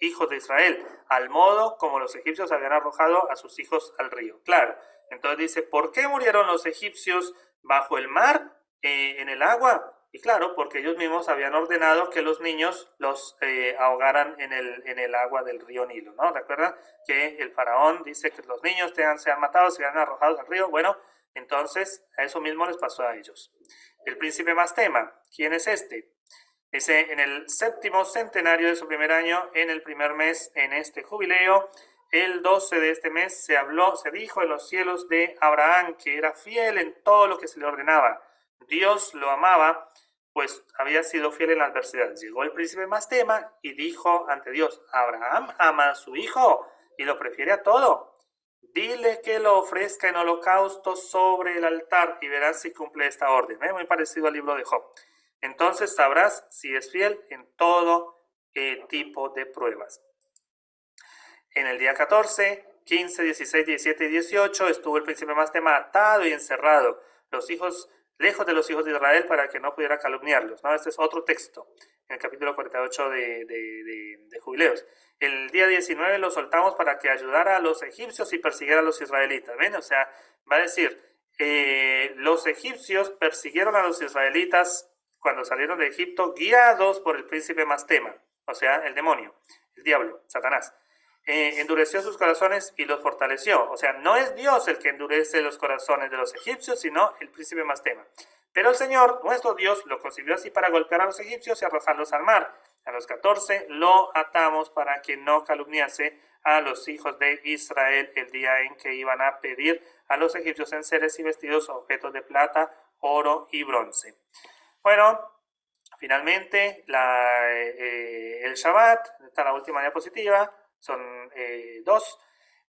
hijos de Israel, al modo como los egipcios habían arrojado a sus hijos al río. Claro, entonces dice, ¿por qué murieron los egipcios bajo el mar, en el agua? Y claro, porque ellos mismos habían ordenado que los niños los ahogaran en el agua del río Nilo, ¿no? ¿Recuerdan que el faraón dice que los niños sean matados, sean arrojados al río? Bueno, entonces a eso mismo les pasó a ellos. El príncipe Mastema, ¿quién es este? Dice, en el 7º centenario de su primer año, en el primer mes, en este jubileo, el 12 de este mes, se dijo en los cielos de Abraham que era fiel en todo lo que se le ordenaba. Dios lo amaba, pues había sido fiel en la adversidad. Llegó el príncipe Mastema y dijo ante Dios, Abraham ama a su hijo y lo prefiere a todo. Dile que lo ofrezca en holocausto sobre el altar y verás si cumple esta orden. Muy parecido al libro de Job. Entonces sabrás si es fiel en todo tipo de pruebas. En el día 14, 15, 16, 17 y 18 estuvo el príncipe Mastema atado y encerrado, lejos de los hijos de Israel para que no pudiera calumniarlos, ¿no? Este es otro texto, en el capítulo 48 de Jubileos. El día 19 lo soltamos para que ayudara a los egipcios y persiguiera a los israelitas. ¿Ven? O sea, va a decir, los egipcios persiguieron a los israelitas cuando salieron de Egipto, guiados por el príncipe Mastema, o sea, el demonio, el diablo, Satanás. Endureció sus corazones y los fortaleció. O sea, no es Dios el que endurece los corazones de los egipcios, sino el príncipe Mastema. Pero el Señor, nuestro Dios, lo concibió así para golpear a los egipcios y arrojarlos al mar. A los 14 lo atamos para que no calumniase a los hijos de Israel el día en que iban a pedir a los egipcios enseres y vestidos, objetos de plata, oro y bronce. Bueno, finalmente el Shabbat, esta es la última diapositiva, son 2.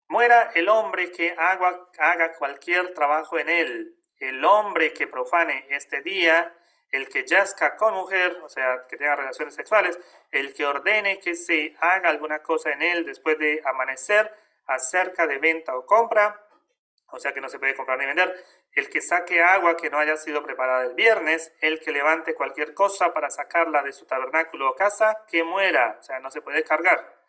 Muera el hombre que haga cualquier trabajo en él, el hombre que profane este día, el que yazca con mujer, o sea, que tenga relaciones sexuales, el que ordene que se haga alguna cosa en él después de amanecer, acerca de venta o compra, o sea que no se puede comprar ni vender, el que saque agua que no haya sido preparada el viernes, el que levante cualquier cosa para sacarla de su tabernáculo o casa, que muera, o sea, no se puede cargar.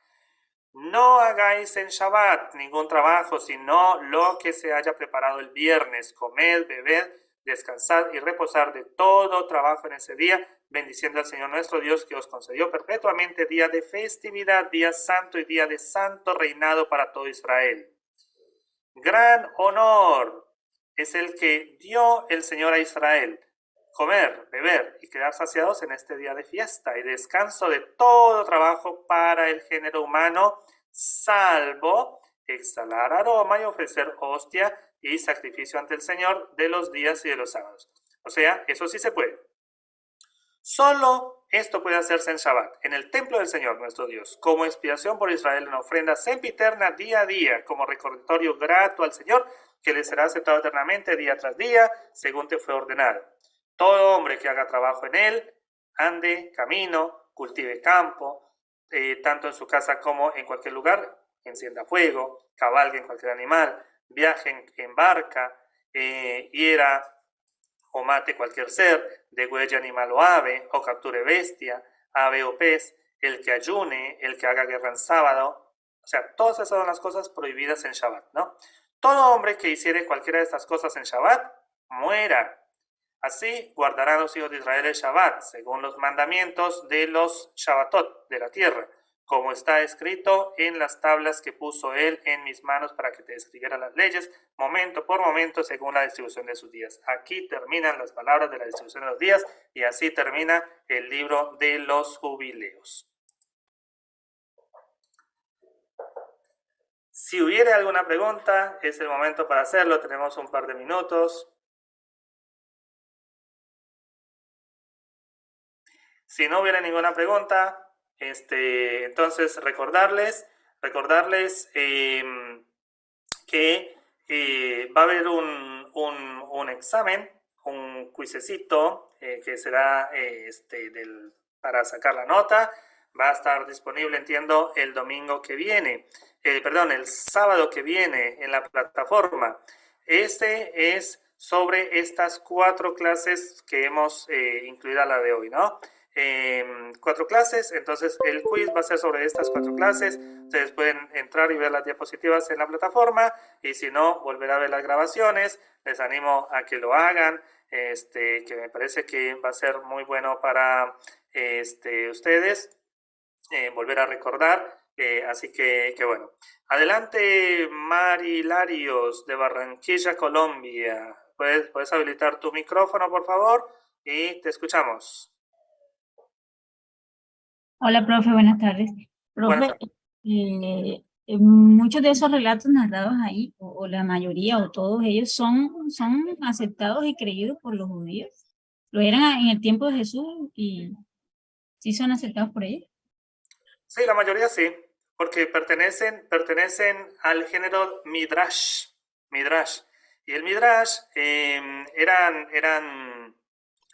No hagáis en Shabbat ningún trabajo, sino lo que se haya preparado el viernes. Comed, bebed, descansad y reposar de todo trabajo en ese día, bendiciendo al Señor nuestro Dios que os concedió perpetuamente día de festividad, día santo y día de santo reinado para todo Israel. Gran honor es el que dio el Señor a Israel. Comer, beber y quedar saciados en este día de fiesta y descanso de todo trabajo para el género humano, salvo exhalar aroma y ofrecer hostia y sacrificio ante el Señor de los días y de los sábados. O sea, eso sí se puede. Solo esto puede hacerse en Shabbat, en el templo del Señor nuestro Dios, como expiación por Israel, en ofrenda sempiterna día a día, como recordatorio grato al Señor, que le será aceptado eternamente día tras día, según te fue ordenado. Todo hombre que haga trabajo en él, ande, camino, cultive campo, tanto en su casa como en cualquier lugar, encienda fuego, cabalgue en cualquier animal, viaje en barca, hiera o mate cualquier ser, degüelle animal o ave, o capture bestia, ave o pez, el que ayune, el que haga guerra en sábado. O sea, todas esas son las cosas prohibidas en Shabbat, ¿no? Todo hombre que hiciere cualquiera de estas cosas en Shabbat, muera. Así guardarán los hijos de Israel el Shabbat, según los mandamientos de los Shabbatot de la tierra, como está escrito en las tablas que puso él en mis manos para que te escribiera las leyes, momento por momento, según la distribución de sus días. Aquí terminan las palabras de la distribución de los días y así termina el libro de los jubileos. Si hubiera alguna pregunta, es el momento para hacerlo. Tenemos un par de minutos. Si no hubiera ninguna pregunta, entonces recordarles que va a haber un examen, un cuisecito que será para sacar la nota. Va a estar disponible, entiendo, el domingo que viene, el sábado que viene en la plataforma. Este es sobre estas 4 clases que hemos incluido a la de hoy, ¿no? 4 clases, entonces el quiz va a ser sobre estas 4 clases. Ustedes pueden entrar y ver las diapositivas en la plataforma y si no, volver a ver las grabaciones. Les animo a que lo hagan, que me parece que va a ser muy bueno para ustedes volver a recordar. Así que bueno. Adelante, Mari Larios de Barranquilla, Colombia. ¿Puedes habilitar tu micrófono, por favor? Y te escuchamos. Hola, profe, buenas tardes. Buenas Profe, tardes. muchos de esos relatos narrados ahí, o la mayoría, o todos ellos, son aceptados y creídos por los judíos. ¿Lo eran en el tiempo de Jesús y sí son aceptados por ellos? Sí, la mayoría sí, porque pertenecen al género Midrash. Y el Midrash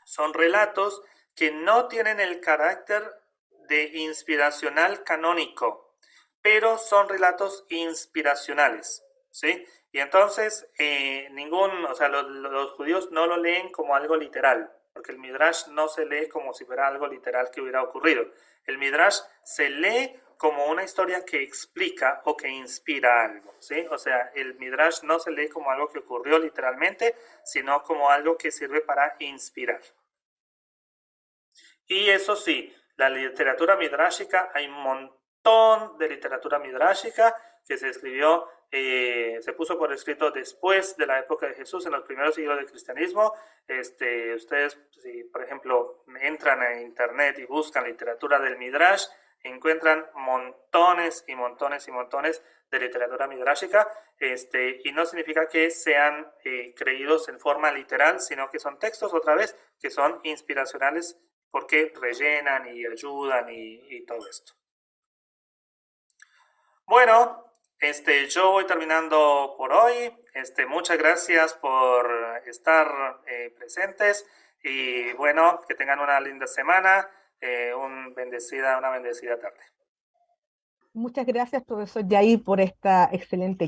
son relatos que no tienen el carácter de inspiracional canónico, pero son relatos inspiracionales, ¿sí? Y entonces los judíos no lo leen como algo literal, porque el Midrash no se lee como si fuera algo literal que hubiera ocurrido. El Midrash se lee como una historia que explica o que inspira algo, ¿sí? O sea, el Midrash no se lee como algo que ocurrió literalmente, sino como algo que sirve para inspirar. Y eso sí, la literatura midrashica, hay un montón de literatura midrashica que se escribió, se puso por escrito después de la época de Jesús, en los primeros siglos del cristianismo. Ustedes, si por ejemplo entran a internet y buscan literatura del Midrash, encuentran montones y montones y montones de literatura midrashica, y no significa que sean creídos en forma literal, sino que son textos, otra vez, que son inspiracionales porque rellenan y ayudan y todo esto. Bueno, yo voy terminando por hoy. Muchas gracias por estar presentes y bueno, que tengan una linda semana, una bendecida tarde. Muchas gracias, profesor Yair, por esta excelente clase.